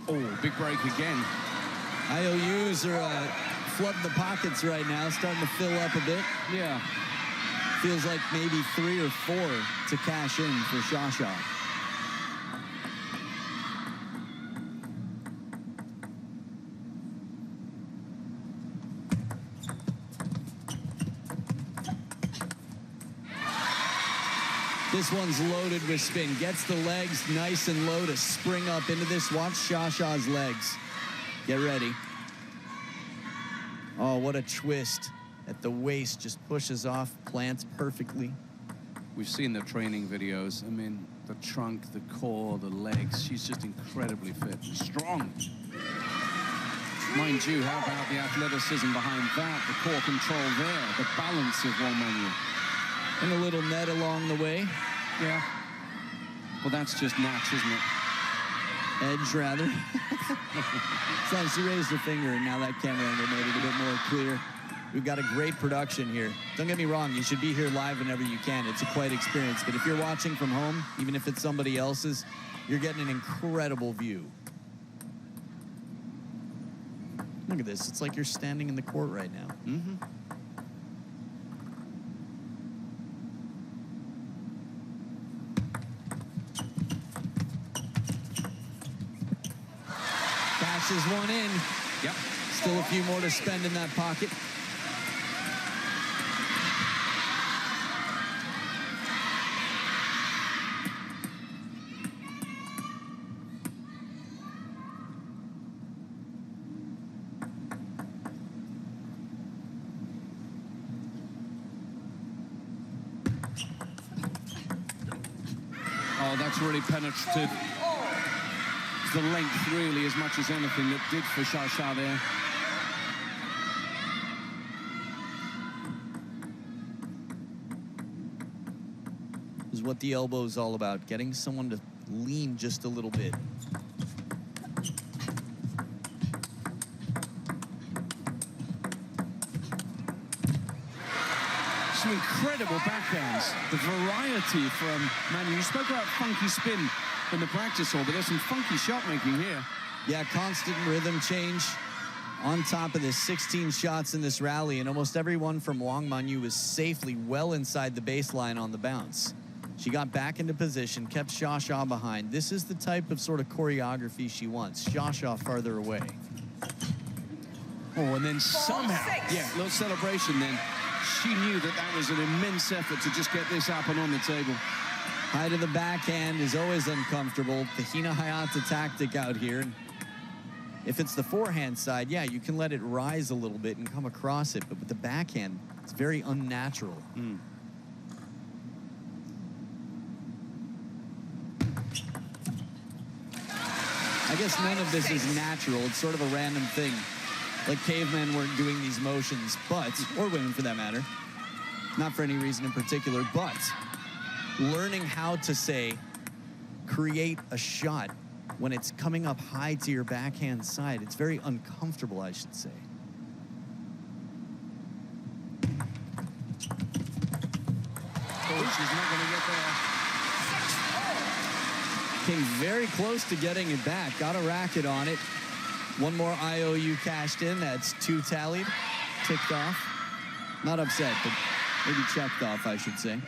F: Oh, big break again.
D: IOUs are flooding the pockets right now, starting to fill up a bit.
F: Yeah.
D: Feels like maybe 3 or 4 to cash in for Shasha. This one's loaded with spin. Gets the legs nice and low to spring up into this. Watch Shasha's legs. Get ready. Oh, what a twist. At the waist, just pushes off, plants perfectly.
F: We've seen the training videos. I mean, the trunk, the core, the legs. She's just incredibly fit and strong. Mind you, how about the athleticism behind that? The core control there, the balance of Wang Manyu.
D: And a little net along the way.
F: Yeah. Well, that's just natch, isn't it?
D: Edge, rather. So she raised her finger, and now that camera angle made it a bit more clear. We've got a great production here. Don't get me wrong, you should be here live whenever you can. It's a quite experience. But if you're watching from home, even if it's somebody else's, you're getting an incredible view. Look at this. It's like you're standing in the court right now.
F: Mm-hmm.
D: Cashes one in.
F: Yep.
D: Still a few more to spend in that pocket.
F: Oh, that's really penetrative. The length, really, as much as anything, that did for Shasha there.
D: This is what the elbow is all about, getting someone to lean just a little bit.
F: Some incredible backhands. The variety from Manyu. You spoke about funky spin in the practice hall, but there's some funky shot making here.
D: Yeah, constant rhythm change on top of the 16 shots in this rally, and almost every one from Wang Manyu was safely well inside the baseline on the bounce. She got back into position, kept Shasha behind. This is the type of sort of choreography she wants. Shasha farther away.
F: Oh, and then somehow, yeah, a little celebration then. She knew that that was an immense effort to just get this up and on the table.
D: High to the backhand is always uncomfortable. The Hina Hayata tactic out here. If it's the forehand side, yeah, you can let it rise a little bit and come across it. But with the backhand, it's very unnatural. I guess none of this is natural. It's sort of a random thing. Like cavemen weren't doing these motions, but, or women for that matter, not for any reason in particular, but learning how to, say, create a shot when it's coming up high to your backhand side. It's very uncomfortable, I should say.
F: Oh, she's not going to get there.
D: Came very close to getting it back. Got a racket on it. One more IOU cashed in. That's 2 tallied. Ticked off. Not upset, but maybe checked off, I should say.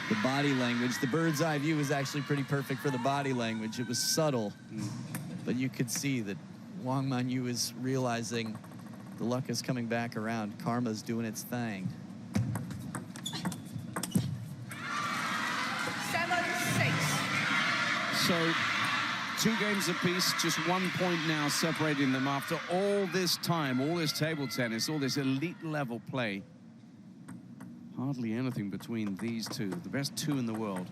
D: The body language. The bird's eye view was actually pretty perfect for the body language. It was subtle, but you could see that Wang Manyu is realizing the luck is coming back around. Karma's doing its thing.
E: 7-6.
F: So 2 games apiece, just 1 point now separating them after all this time, all this table tennis, all this elite level play. Hardly anything between these two, the best 2 in the world.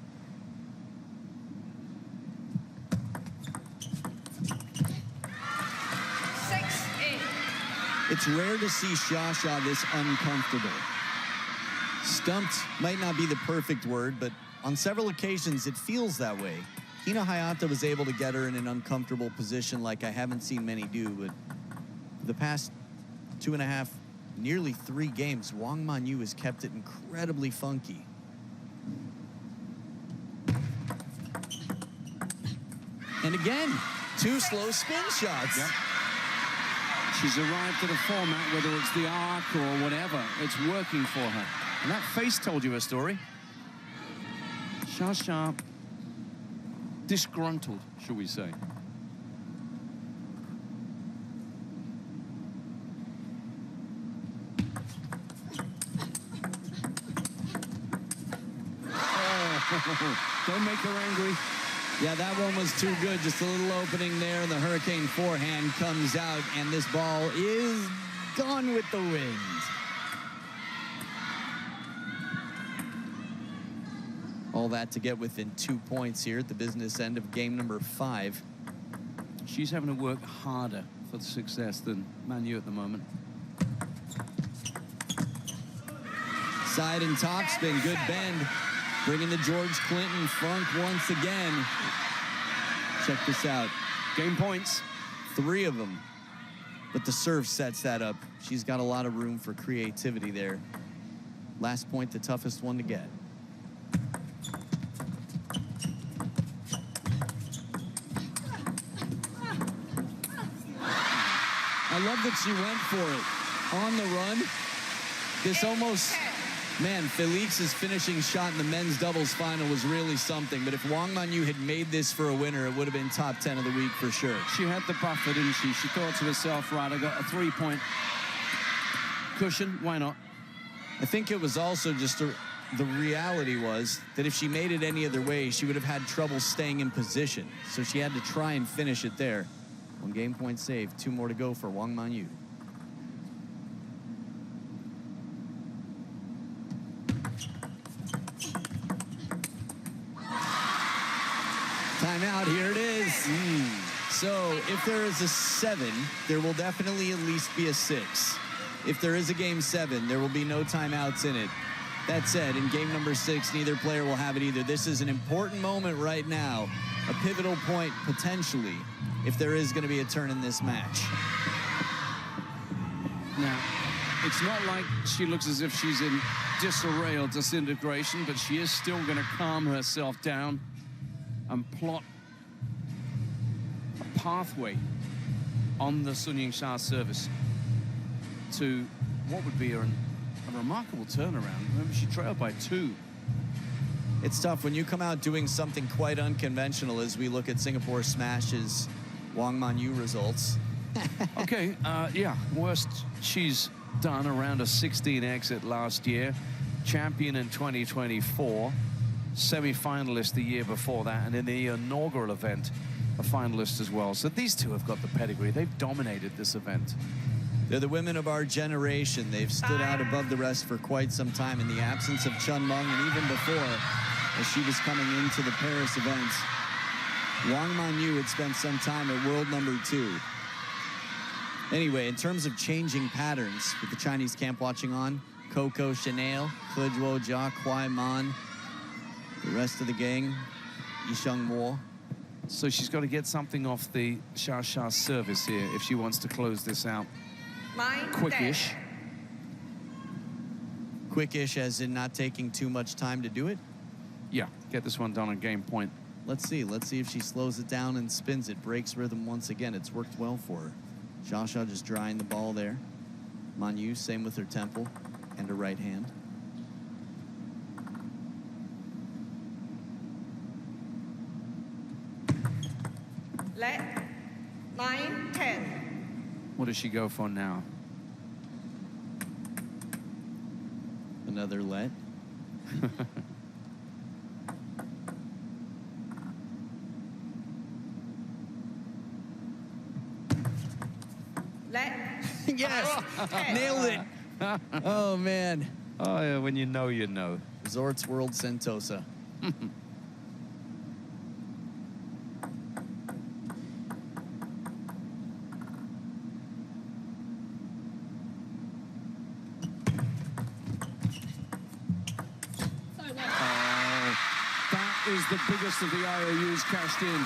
D: It's rare to see Xia this uncomfortable. Stumped might not be the perfect word, but on several occasions it feels that way. Hina Hayata was able to get her in an uncomfortable position like I haven't seen many do, but for the past 2.5, nearly 3 games, Wang Manyu has kept it incredibly funky. And again, 2 slow spin shots.
F: Yep. She's arrived at a format, whether it's the arc or whatever, it's working for her. And that face told you a story. Xia, disgruntled, shall we say. Oh, don't make her angry.
D: Yeah, that one was too good. Just a little opening there. The hurricane forehand comes out, and this ball is gone with the wind. All that to get within 2 points here at the business end of game number 5.
F: She's having to work harder for the success than Manyu at the moment.
D: Side and top spin, good bend. Bringing the George Clinton funk once again. Check this out.
F: Game points.
D: 3 of them. But the serve sets that up. She's got a lot of room for creativity there. Last point, the toughest one to get. I love that she went for it. On the run. This almost... Man, Felix's finishing shot in the men's doubles final was really something. But if Wang Manyu had made this for a winner, it would have been top 10 of the week for sure.
F: She had the buffer, didn't she? She thought to herself, right, I got a 3-point cushion. Why not?
D: I think it was also just the reality was that if she made it any other way, she would have had trouble staying in position. So she had to try and finish it there. 1 game point saved. 2 more to go for Wang Manyu. Timeout, here it is. So if there is a 7, there will definitely at least be a 6. If there is a game 7, there will be no timeouts in it. That said, in game number 6, neither player will have it either. This is an important moment right now, a pivotal point potentially, if there is going to be a turn in this match.
F: Now, it's not like she looks as if she's in disarray or disintegration, but she is still going to calm herself down and plot a pathway on the Sun Yingsha service to what would be a remarkable turnaround. Remember, she trailed by 2.
D: It's tough when you come out doing something quite unconventional as we look at Singapore Smash's Wang Manyu results.
F: Okay, yeah, worst she's done, around a 16 exit last year, champion in 2024. Semi-finalist the year before that, and in the inaugural event, a finalist as well. So these two have got the pedigree. They've dominated this event.
D: They're the women of our generation. They've stood out above the rest for quite some time in the absence of Chun Meng, and even before, as she was coming into the Paris events. Wang Manyu had spent some time at world number 2. Anyway, in terms of changing patterns with the Chinese camp watching on, Coco Chanel, He Zhuojia, Kuai Man, the rest of the gang, Yisheng Mo.
F: So she's got to get something off the Xia service here if she wants to close this out
E: 9,
F: quickish.
E: 10.
D: Quickish as in not taking too much time to do it?
F: Yeah, get this one done on game point.
D: Let's see if she slows it down and spins it, breaks rhythm once again. It's worked well for her. Xia just drying the ball there. Manyu, same with her temple and her right hand.
E: Let 9, 10.
F: What does she go for now?
D: Another let.
E: Let
D: Yes!
E: 10.
D: Nailed it! Oh, man.
F: Oh, yeah, when you know, you know.
D: Resorts World Sentosa.
F: That is the biggest of the IOUs cashed in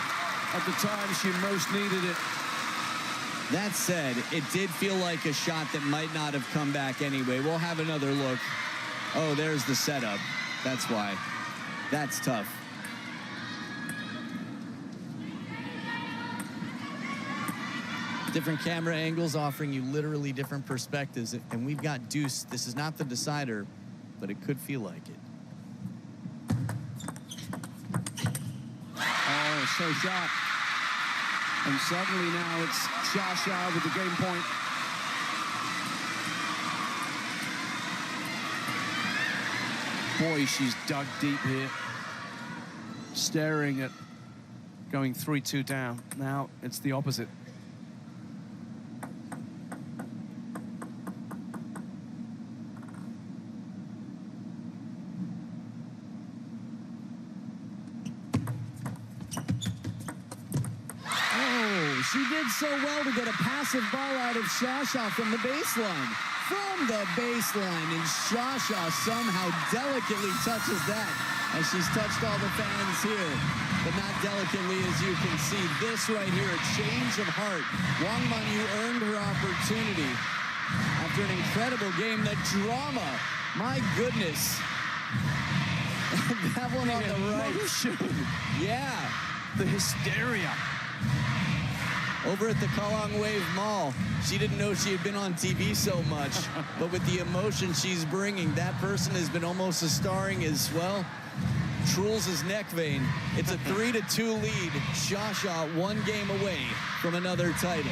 F: at the time she most needed it.
D: That said, it did feel like a shot that might not have come back anyway. We'll have another look. Oh, there's the setup. That's why. That's tough. Different camera angles offering you literally different perspectives. And we've got deuce. This is not the decider, but it could feel like it.
F: Oh, so sharp. And suddenly now it's Xia with the game point. Boy, she's dug deep here. Staring at going 3-2 down. Now it's the opposite.
D: She did so well to get a passive ball out of Xia from the baseline. From the baseline, and Xia somehow delicately touches that as she's touched all the fans here. But not delicately, as you can see. This right here, a change of heart. Wang Manyu earned her opportunity after an incredible game. The drama, my goodness. That one on the right. Yeah.
F: The hysteria.
D: Over at the Kallang Wave Mall, she didn't know she had been on TV so much, but with the emotion she's bringing, that person has been almost as starring as, well, Truls' neck vein. It's a 3-2 lead. Xia one game away from another title.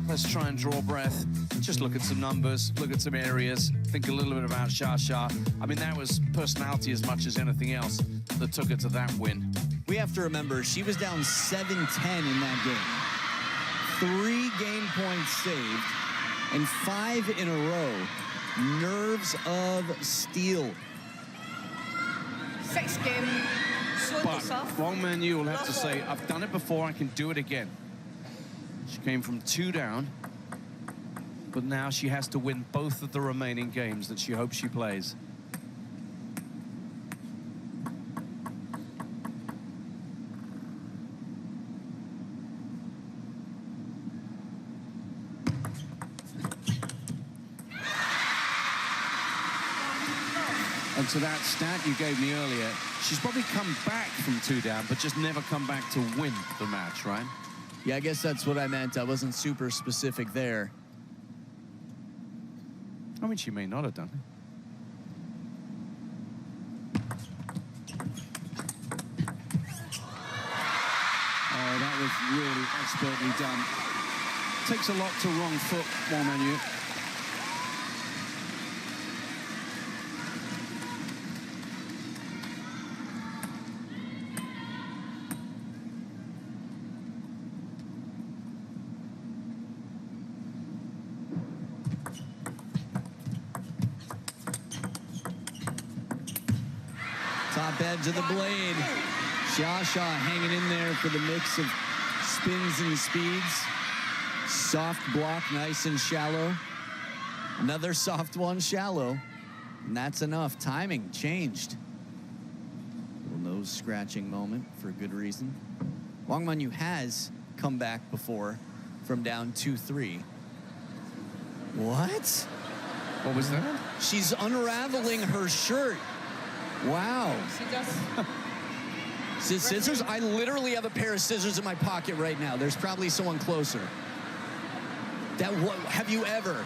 F: Let's try and draw breath. Just look at some numbers, look at some areas, think a little bit about Xia. I mean, that was personality as much as anything else that took her to that win.
D: We have to remember, she was down 7-10 in that game. 3 game points saved, and 5 in a row. Nerves of steel.
E: 6 game.
F: But Wang Manyu will have to say, I've done it before, I can do it again. She came from 2 down, but now she has to win both of the remaining games that she hopes she plays. And to that stat you gave me earlier, she's probably come back from 2 down, but just never come back to win the match, right?
D: Yeah, I guess that's what I meant. I wasn't super specific there.
F: I mean, she may not have done it. Oh, that was really expertly done. Takes a lot to wrong foot, Wang Manyu.
D: Top edge of the blade. Xia hanging in there for the mix of spins and speeds. Soft block, nice and shallow. Another soft one, shallow. And that's enough. Timing changed. Little nose scratching moment for a good reason. Wang Manyu has come back before from down 2-3. What?
F: What was that?
D: She's unraveling her shirt. Wow.
E: She just
D: Scissors? I literally have a pair of scissors in my pocket right now. There's probably someone closer. Have you ever?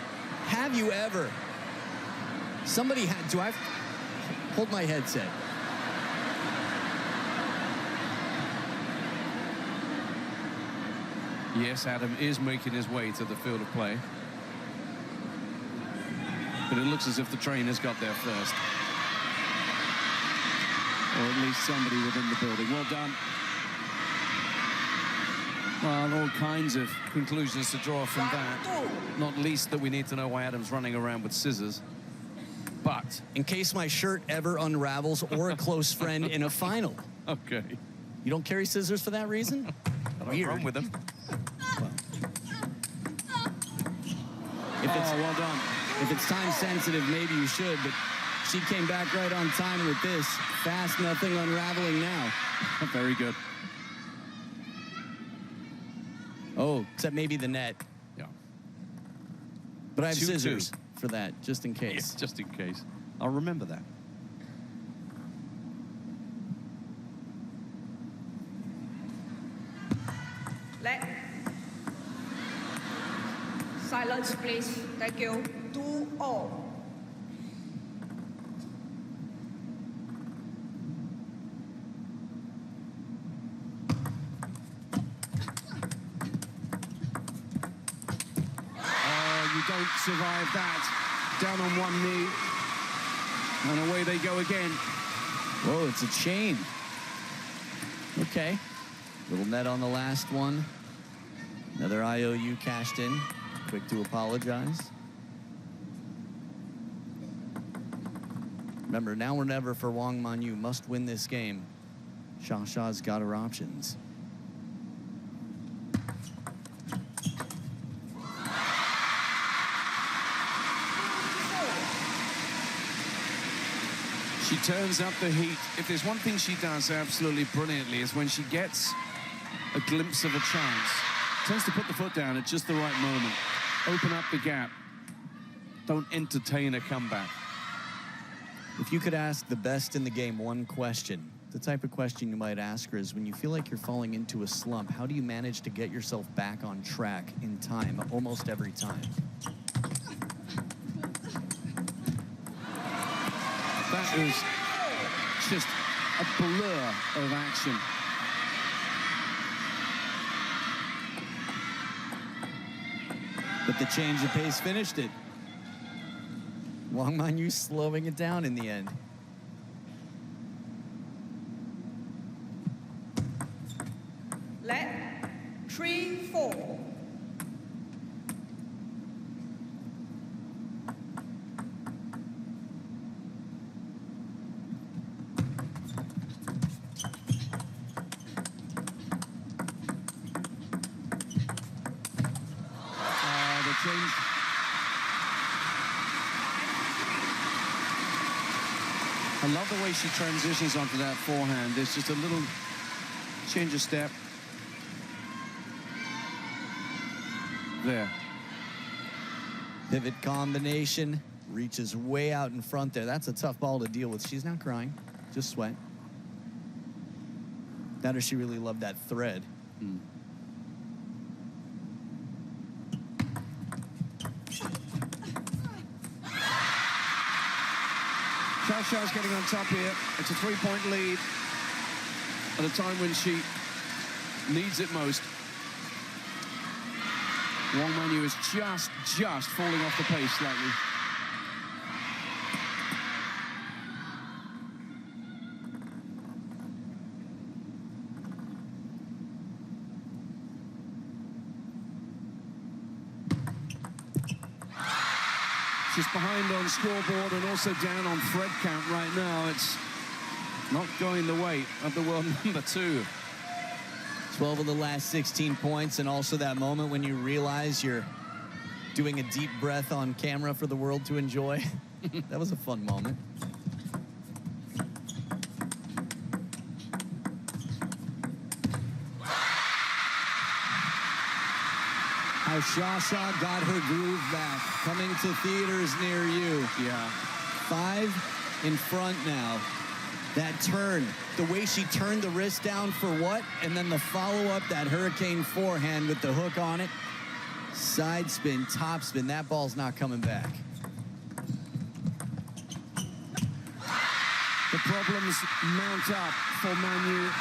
D: Somebody had, do I hold my headset?
F: Yes, Adam is making his way to the field of play. But it looks as if the train has got there first. Or at least somebody within the building. Well done. Well, all kinds of conclusions to draw from that. Not least that we need to know why Adam's running around with scissors. But
D: In case my shirt ever unravels or a close friend in a final.
F: okay.
D: You don't carry scissors for that reason?
F: I don't run with them. Well done.
D: If it's time sensitive, maybe you should, but she came back right on time with this. Fast, nothing unraveling now.
F: Very good.
D: Oh, except maybe the net.
F: Yeah.
D: But I have
F: 2-2.
D: scissors for that, just in case.
F: Yes, just in case. I'll remember that.
E: let. Silence, please. Thank you. 2-all.
F: You don't survive that. Down on one knee. And away they go again.
D: Whoa, it's a chain. Okay. Little net on the last one. Another IOU cashed in. Quick to apologize. Remember, now or never for Wang Manyu. Must win this game. Xia got her options.
F: She turns up the heat. If there's one thing she does absolutely brilliantly is when she gets a glimpse of a chance, tends to put the foot down at just the right moment. Open up the gap. Don't entertain a comeback.
D: If you could ask the best in the game one question, the type of question you might ask her is, when you feel like you're falling into a slump, how do you manage to get yourself back on track in time almost every time?
F: That is just a blur of action.
D: But the change of pace finished it. Wang Manyu slowing it down in the end.
E: Let. 3-4.
F: Change. I love the way she transitions onto that forehand. There's just a little change of step. There.
D: Pivot combination. Reaches way out in front there. That's a tough ball to deal with. She's not crying. Just sweat. That or she really loved that thread.
F: Xiao's getting on top here. It's a three-point lead at a time when she needs it most. Wang Manyu is just falling off the pace slightly. She's behind on scoreboard and also down on thread count right now. It's not going the way of the world number 2.
D: 12 of the last 16 points, and also that moment when you realize you're doing a deep breath on camera for the world to enjoy. That was a fun moment. How Shasha got her groove back, coming to theaters near you.
F: Yeah.
D: 5 in front now. That turn, the way she turned the wrist down for what? And then the follow-up, that hurricane forehand with the hook on it. Side spin, top spin, that ball's not coming back.
F: The problems mount up for Manyu.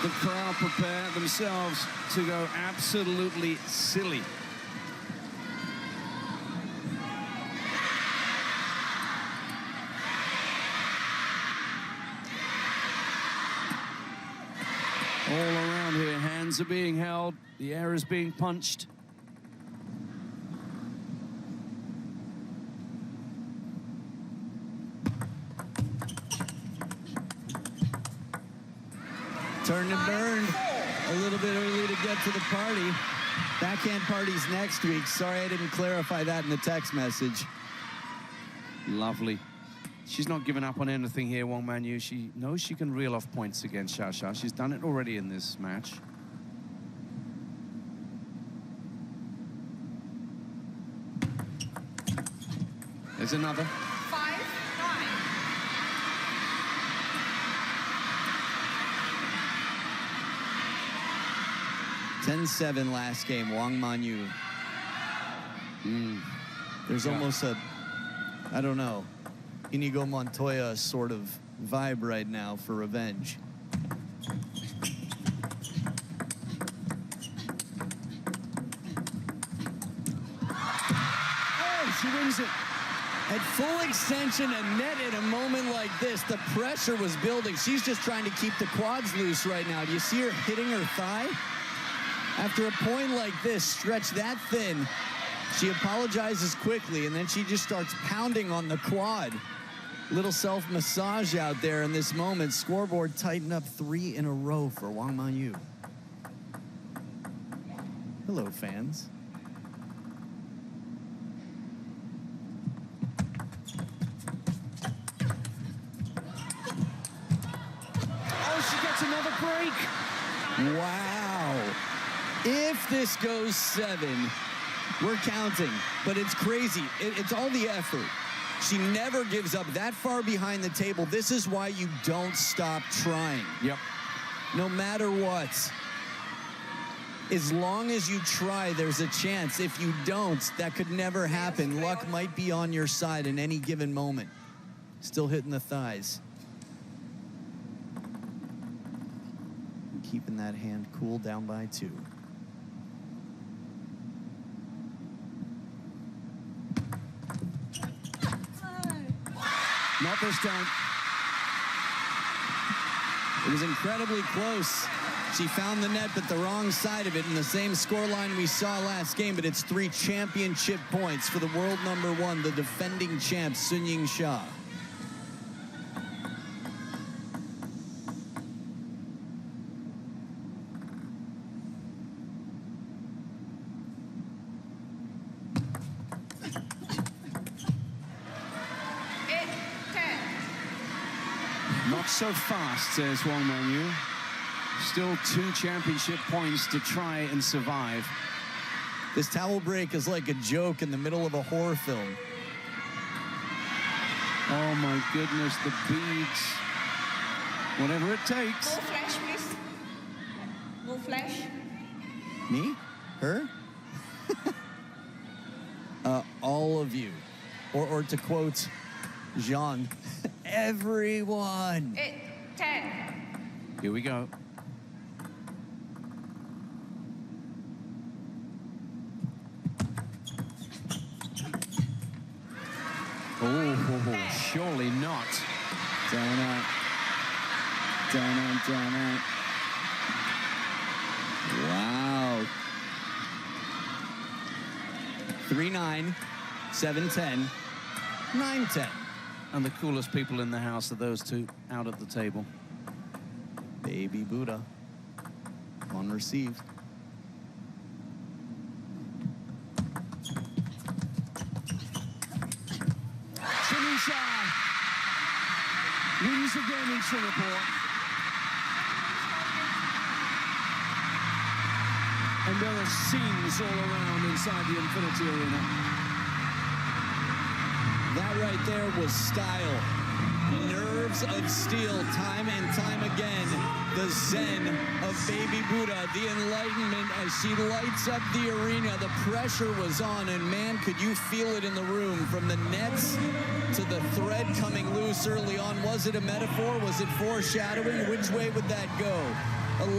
F: The crowd prepare themselves to go absolutely silly. All around here, hands are being held, the air is being punched.
D: Turned and burned a little bit early to get to the party. Backhand parties next week. Sorry I didn't clarify that in the text message.
F: Lovely. She's not giving up on anything here, Wang Manyu. She knows she can reel off points against Shasha. She's done it already in this match. There's another.
E: 5-9.
D: 10-7 last game, Wang Manyu. There's almost a, I don't know, Inigo Montoya sort of vibe right now for revenge.
F: Oh, she wins it.
D: At full extension and net in a moment like this, the pressure was building. She's just trying to keep the quads loose right now. Do you see her hitting her thigh? After a point like this, stretched that thin, she apologizes quickly, and then she just starts pounding on the quad. Little self-massage out there in this moment. Scoreboard tightened up 3 in a row for Wang Manyu. Hello, fans.
F: Oh, she gets another break.
D: Wow. If this goes 7, we're counting, but it's crazy. It's all the effort. She never gives up that far behind the table. This is why you don't stop trying.
F: Yep.
D: No matter what. As long as you try, there's a chance. If you don't, that could never happen. Luck might be on your side in any given moment. Still hitting the thighs. Keeping that hand cool, down by 2.
F: Not this time.
D: It was incredibly close. She found the net, but the wrong side of it in the same scoreline we saw last game, but it's 3 championship points for the world number 1, the defending champ, Yingsha.
F: Not so fast, says Wang Manyu. Still 2 championship points to try and survive.
D: This towel break is like a joke in the middle of a horror film.
F: Oh my goodness, the beads. Whatever it takes.
E: Go flash, please. Go flash.
D: Me? Her? All of you. Or to quote Jean, everyone.
E: 8, 10.
F: Here we go. Oh, surely not.
D: Donut. Donut, donut. Wow. 3-9, 7-10, 9-10.
F: And the coolest people in the house are those two out at the table.
D: Baby Buddha. One received.
F: Yingsha wins again in Singapore. And there are scenes all around inside the Infinity Arena.
D: That right there was style. Nerves of steel, time and time again. The zen of Baby Buddha, the enlightenment as she lights up the arena. The pressure was on, and man, could you feel it in the room from the nets to the thread coming loose early on. Was it a metaphor? Was it foreshadowing? Which way would that go?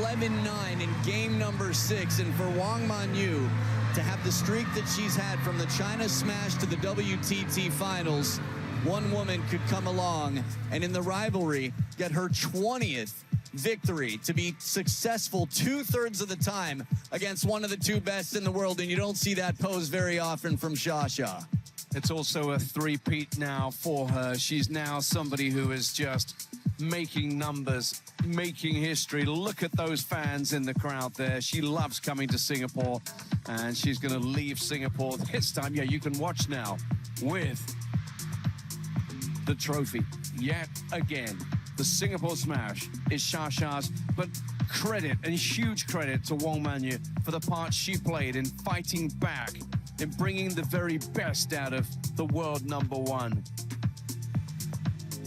D: 11-9 in game number 6, and for Wang Manyu to have the streak that she's had from the China Smash to the WTT Finals, one woman could come along and in the rivalry get her 20th victory to be successful 2/3 of the time against one of the two best in the world, and you don't see that pose very often from Shasha.
F: It's also a three-peat now for her. She's now somebody who is just making numbers, making history. Look at those fans in the crowd there. She loves coming to Singapore, and she's going to leave Singapore this time. Yeah, you can watch now with the trophy yet again. The Singapore Smash is Shasha's, but credit and huge credit to Wang Manyu for the part she played in fighting back, in bringing the very best out of the world #1.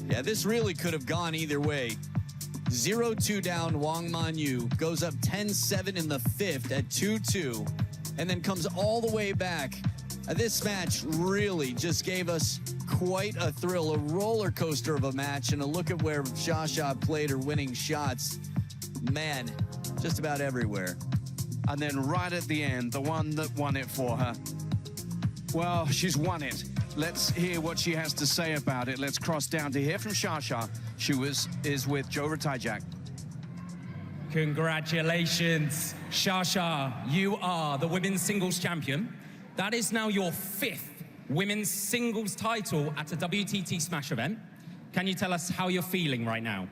D: Yeah, this really could have gone either way. 0-2 down, Wang Manyu goes up 10-7 in the 5th at 2-2, and then comes all the way back. This match really just gave us quite a thrill, a roller coaster of a match, and a look at where Shasha played her winning shots. Man, just about everywhere.
F: And then right at the end, the one that won it for her. Well, she's won it. Let's hear what she has to say about it. Let's cross down to hear from Shasha. She is with Joe Ratajak.
G: Congratulations, Shasha. You are the women's singles champion. That is now your 5th women's singles title at a WTT Smash event. Can you tell us how you're feeling right now?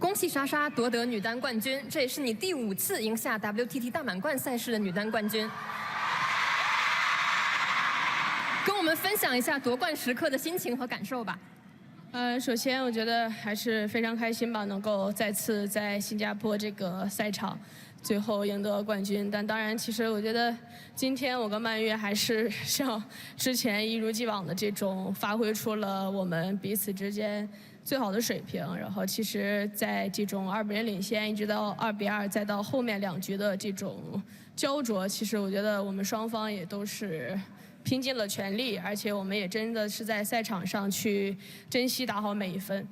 H: 恭喜莎莎夺得女单冠军，这也是你第5次赢下 WTT 大满贯赛事的女单冠军。跟我们分享一下夺冠时刻的心情和感受吧。
I: 首先我觉得还是非常开心吧，能够再次在新加坡这个赛场最后赢得冠军。但当然，其实我觉得今天我跟曼月还是像之前一如既往的这种发挥出了我们彼此之间最好的水平。然后其实在这种2-0领先，一直到2-2，再到后面2局的这种焦灼，其实我觉得我们双方也都是拼尽了全力，而且我们也真的是在赛场上去珍惜打好每一分。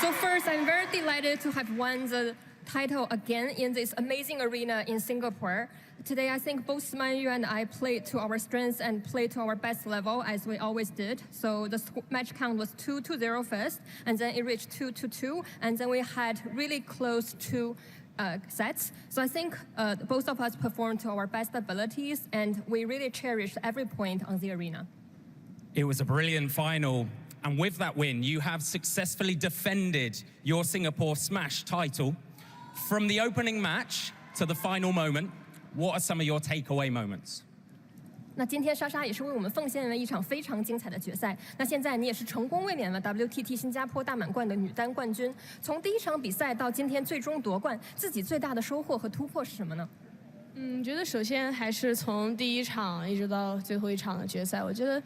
H: So first, I'm very delighted to have won the title again in this amazing arena in Singapore. Today, I think both Manyu and I played to our strengths and played to our best level, as we always did. So the match count was 2-0 first, and then it reached 2-2, and then we had really close to sets. So I think both of us performed to our best abilities, and we really cherished every point on the arena.
G: It was a brilliant final, and with that win, you have successfully defended your Singapore Smash title. From the opening match to the final moment, what are some of your takeaway moments?
H: 那今天莎莎也是为我们奉献了一场非常精彩的决赛。那现在你也是成功卫冕了 WTT 新加坡大满贯的女单冠军。从第一场比赛到今天最终夺冠，自己最大的收获和突破是什么呢？
I: 觉得首先还是从第一场一直到最后一场的决赛，我觉得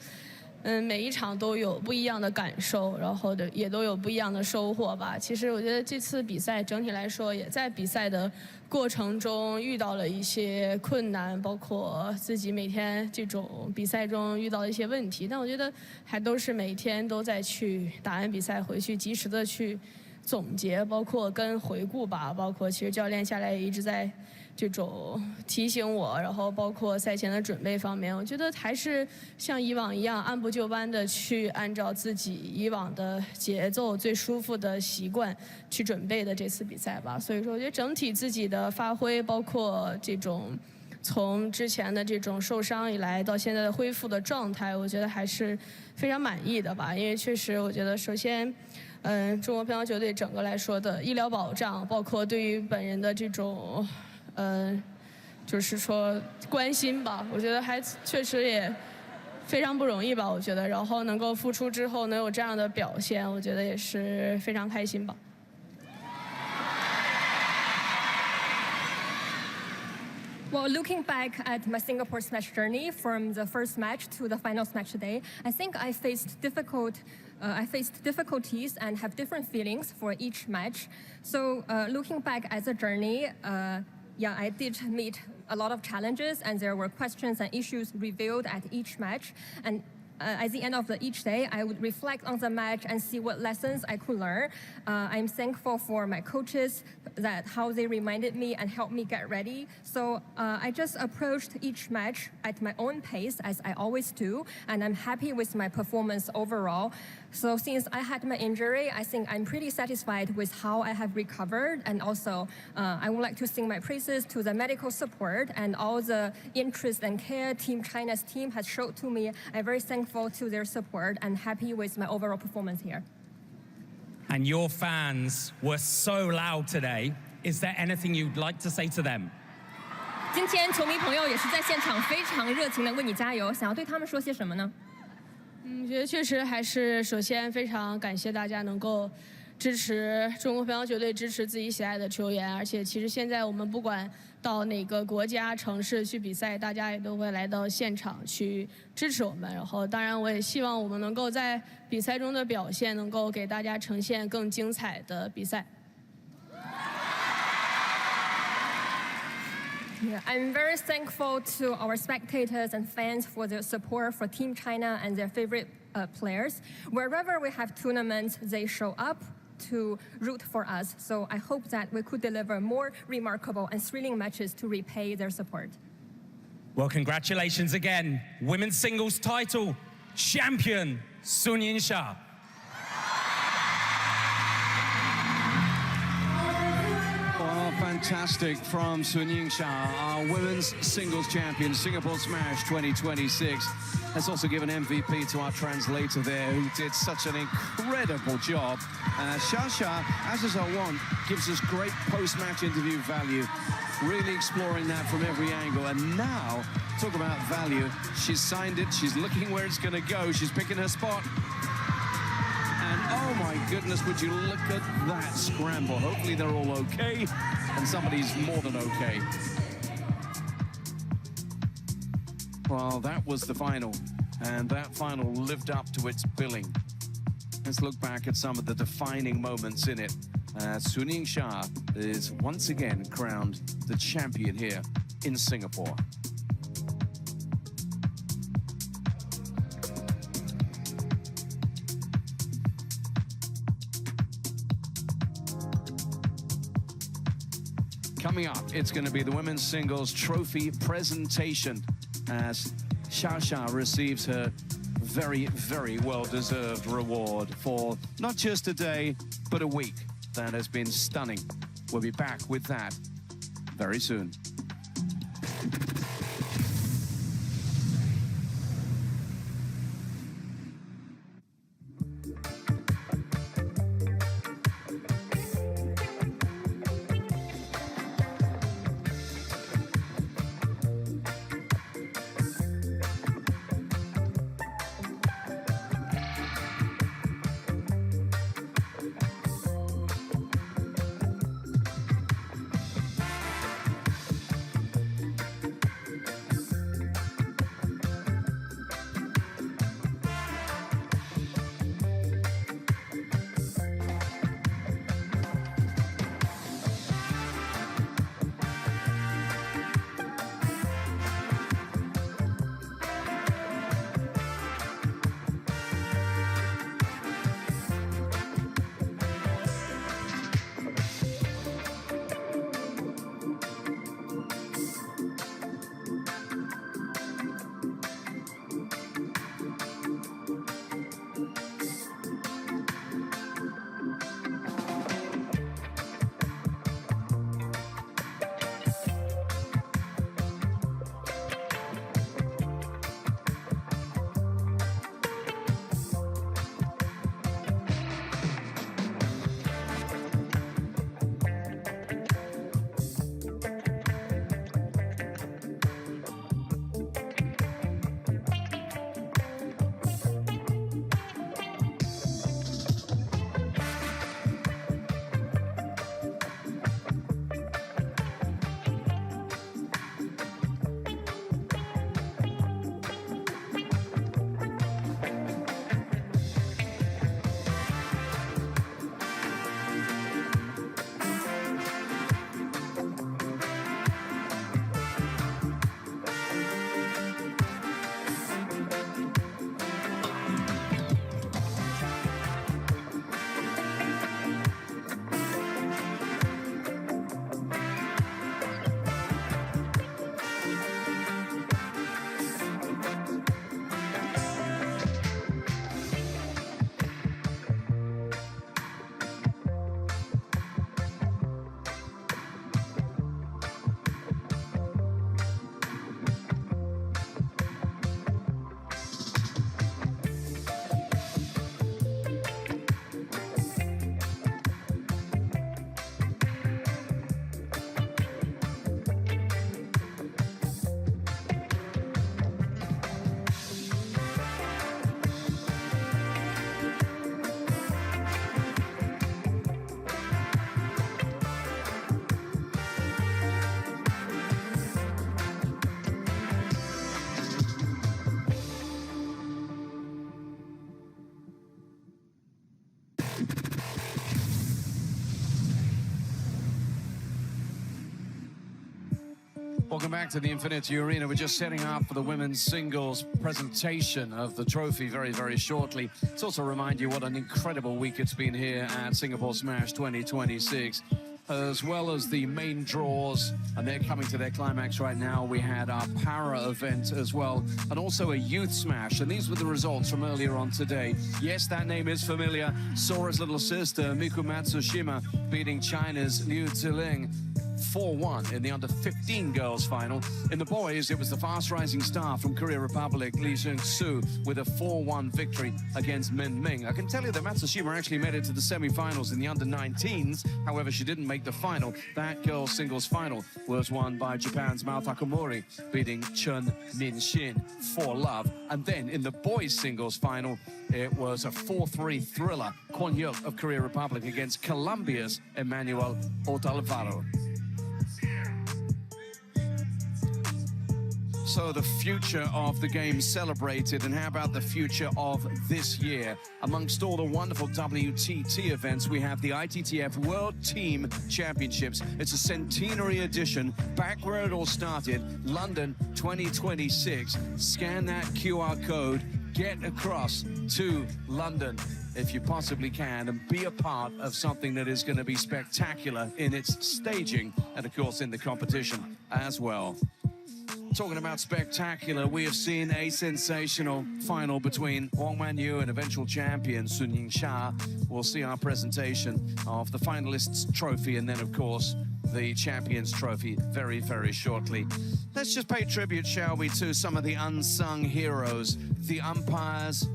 I: 每一场都有不一样的感受，然后也都有不一样的收获吧。其实我觉得这次比赛整体来说，也在比赛的过程中遇到了一些困难，包括自己每天这种比赛中遇到的一些问题。但我觉得还都是每天都在去打完比赛回去及时的去总结，包括跟回顾吧，包括其实教练下来也一直在这种提醒我，然后包括赛前的准备方面，我觉得还是像以往一样按部就班的去按照自己以往的节奏、最舒服的习惯去准备的这次比赛吧。所以说，我觉得整体自己的发挥，包括这种从之前的这种受伤以来到现在的恢复的状态，我觉得还是非常满意的吧。因为确实，我觉得首先。中国乒乓球队整个来说的医疗保障，包括对于本人的这种，就是说关心吧，我觉得还确实也非常不容易吧，我觉得。然后能够复出之后能有这样的表现，我觉得也是非常开心吧。
H: Well, looking back at my Singapore smash journey from the first match to the final match today, I think I faced difficulties and have different feelings for each match. So looking back at the journey, yeah, I did meet a lot of challenges, and there were questions and issues revealed at each match. And at the end of each day, I would reflect on the match and see what lessons I could learn. I'm thankful for my coaches, that how they reminded me and helped me get ready. So I just approached each match at my own pace, as I always do, and I'm happy with my performance overall. So since I had my injury, I think I'm pretty satisfied with how I have recovered. And also, I would like to sing my praises to the medical support and all the interest and care Team China's team has showed to me. I'm very thankful to their support and happy with my overall performance here.
G: And your fans were so loud today. Is there anything you'd like to say to them?
H: 今天球迷朋友也是在现场非常热情的为你加油，想要对他们说些什么呢？
I: 我觉得确实还是首先非常感谢大家能够支持中国乒乓球队，支持自己喜爱的球员。而且其实现在我们不管到哪个国家城市去比赛，大家也都会来到现场去支持我们。然后当然我也希望我们能够在比赛中的表现能够给大家呈现更精彩的比赛。
H: Yeah, I'm very thankful to our spectators and fans for their support for Team China and their favorite players. Wherever we have tournaments, they show up to root for us. So I hope that we could deliver more remarkable and thrilling matches to repay their support.
G: Well, congratulations again. Women's singles title champion, Yingsha.
F: Fantastic from Yingsha, our women's singles champion, Singapore Smash 2026. Let's also give an MVP to our translator there, who did such an incredible job. Shasha, as is our want, gives us great post-match interview value, really exploring that from every angle. And now, talk about value, she's signed it, she's looking where it's going to go, she's picking her spot. And oh my goodness, would you look at that scramble. Hopefully they're all okay, and somebody's more than okay. Well, that was the final, and that final lived up to its billing. Let's look back at some of the defining moments in it. Yingsha is once again crowned the champion here in Singapore. Coming up, it's going to be the women's singles trophy presentation as Shasha receives her very, very well-deserved reward for not just a day, but a week that has been stunning. We'll be back with that very soon. Welcome back to the Infinity Arena. We're just setting up for the women's singles presentation of the trophy very, very shortly. Let's also remind you what an incredible week it's been here at Singapore Smash 2026, as well as the main draws, and they're coming to their climax right now. We had our para event as well, and also a youth smash, and these were the results from earlier on today. Yes, that name is familiar. Sora's little sister, Miku Matsushima, beating China's Liu Ziling 4-1 in the under-15 girls final. In the boys, it was the fast-rising star from Korea Republic, Lee Seung-soo, with a 4-1 victory against Min Ming. I can tell you that Matsushima actually made it to the semi-finals in the under-19s. However, she didn't make the final. That girls' singles final was won by Japan's Mao Takamori, beating Chen Min-shin 4-love. And then in the boys' singles final, it was a 4-3 thriller. Kwon Hyuk of Korea Republic against Colombia's Emmanuel Otálvaro. So the future of the game celebrated, and how about the future of this year? Amongst all the wonderful WTT events, we have the ITTF World Team Championships. It's a centenary edition, back where it all started, London 2026. Scan that QR code, get across to London if you possibly can, and be a part of something that is going to be spectacular in its staging and, of course, in the competition as well. Talking about spectacular, we have seen a sensational final between Wang Manyu and eventual champion Sun Yingsha. We'll see our presentation of the finalists' trophy, and then, of course, the champions' trophy very, very shortly. Let's just pay tribute, shall we, to some of the unsung heroes, the umpires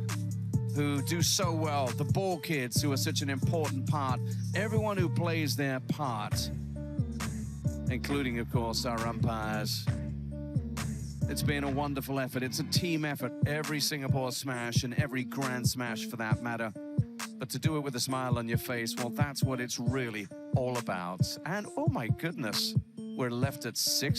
F: who do so well, the ball kids who are such an important part, everyone who plays their part, including, of course, our umpires. It's been a wonderful effort. It's a team effort, every Singapore Smash and every Grand Smash for that matter. But to do it with a smile on your face, well, that's what it's really all about. And oh my goodness, we're left at 6.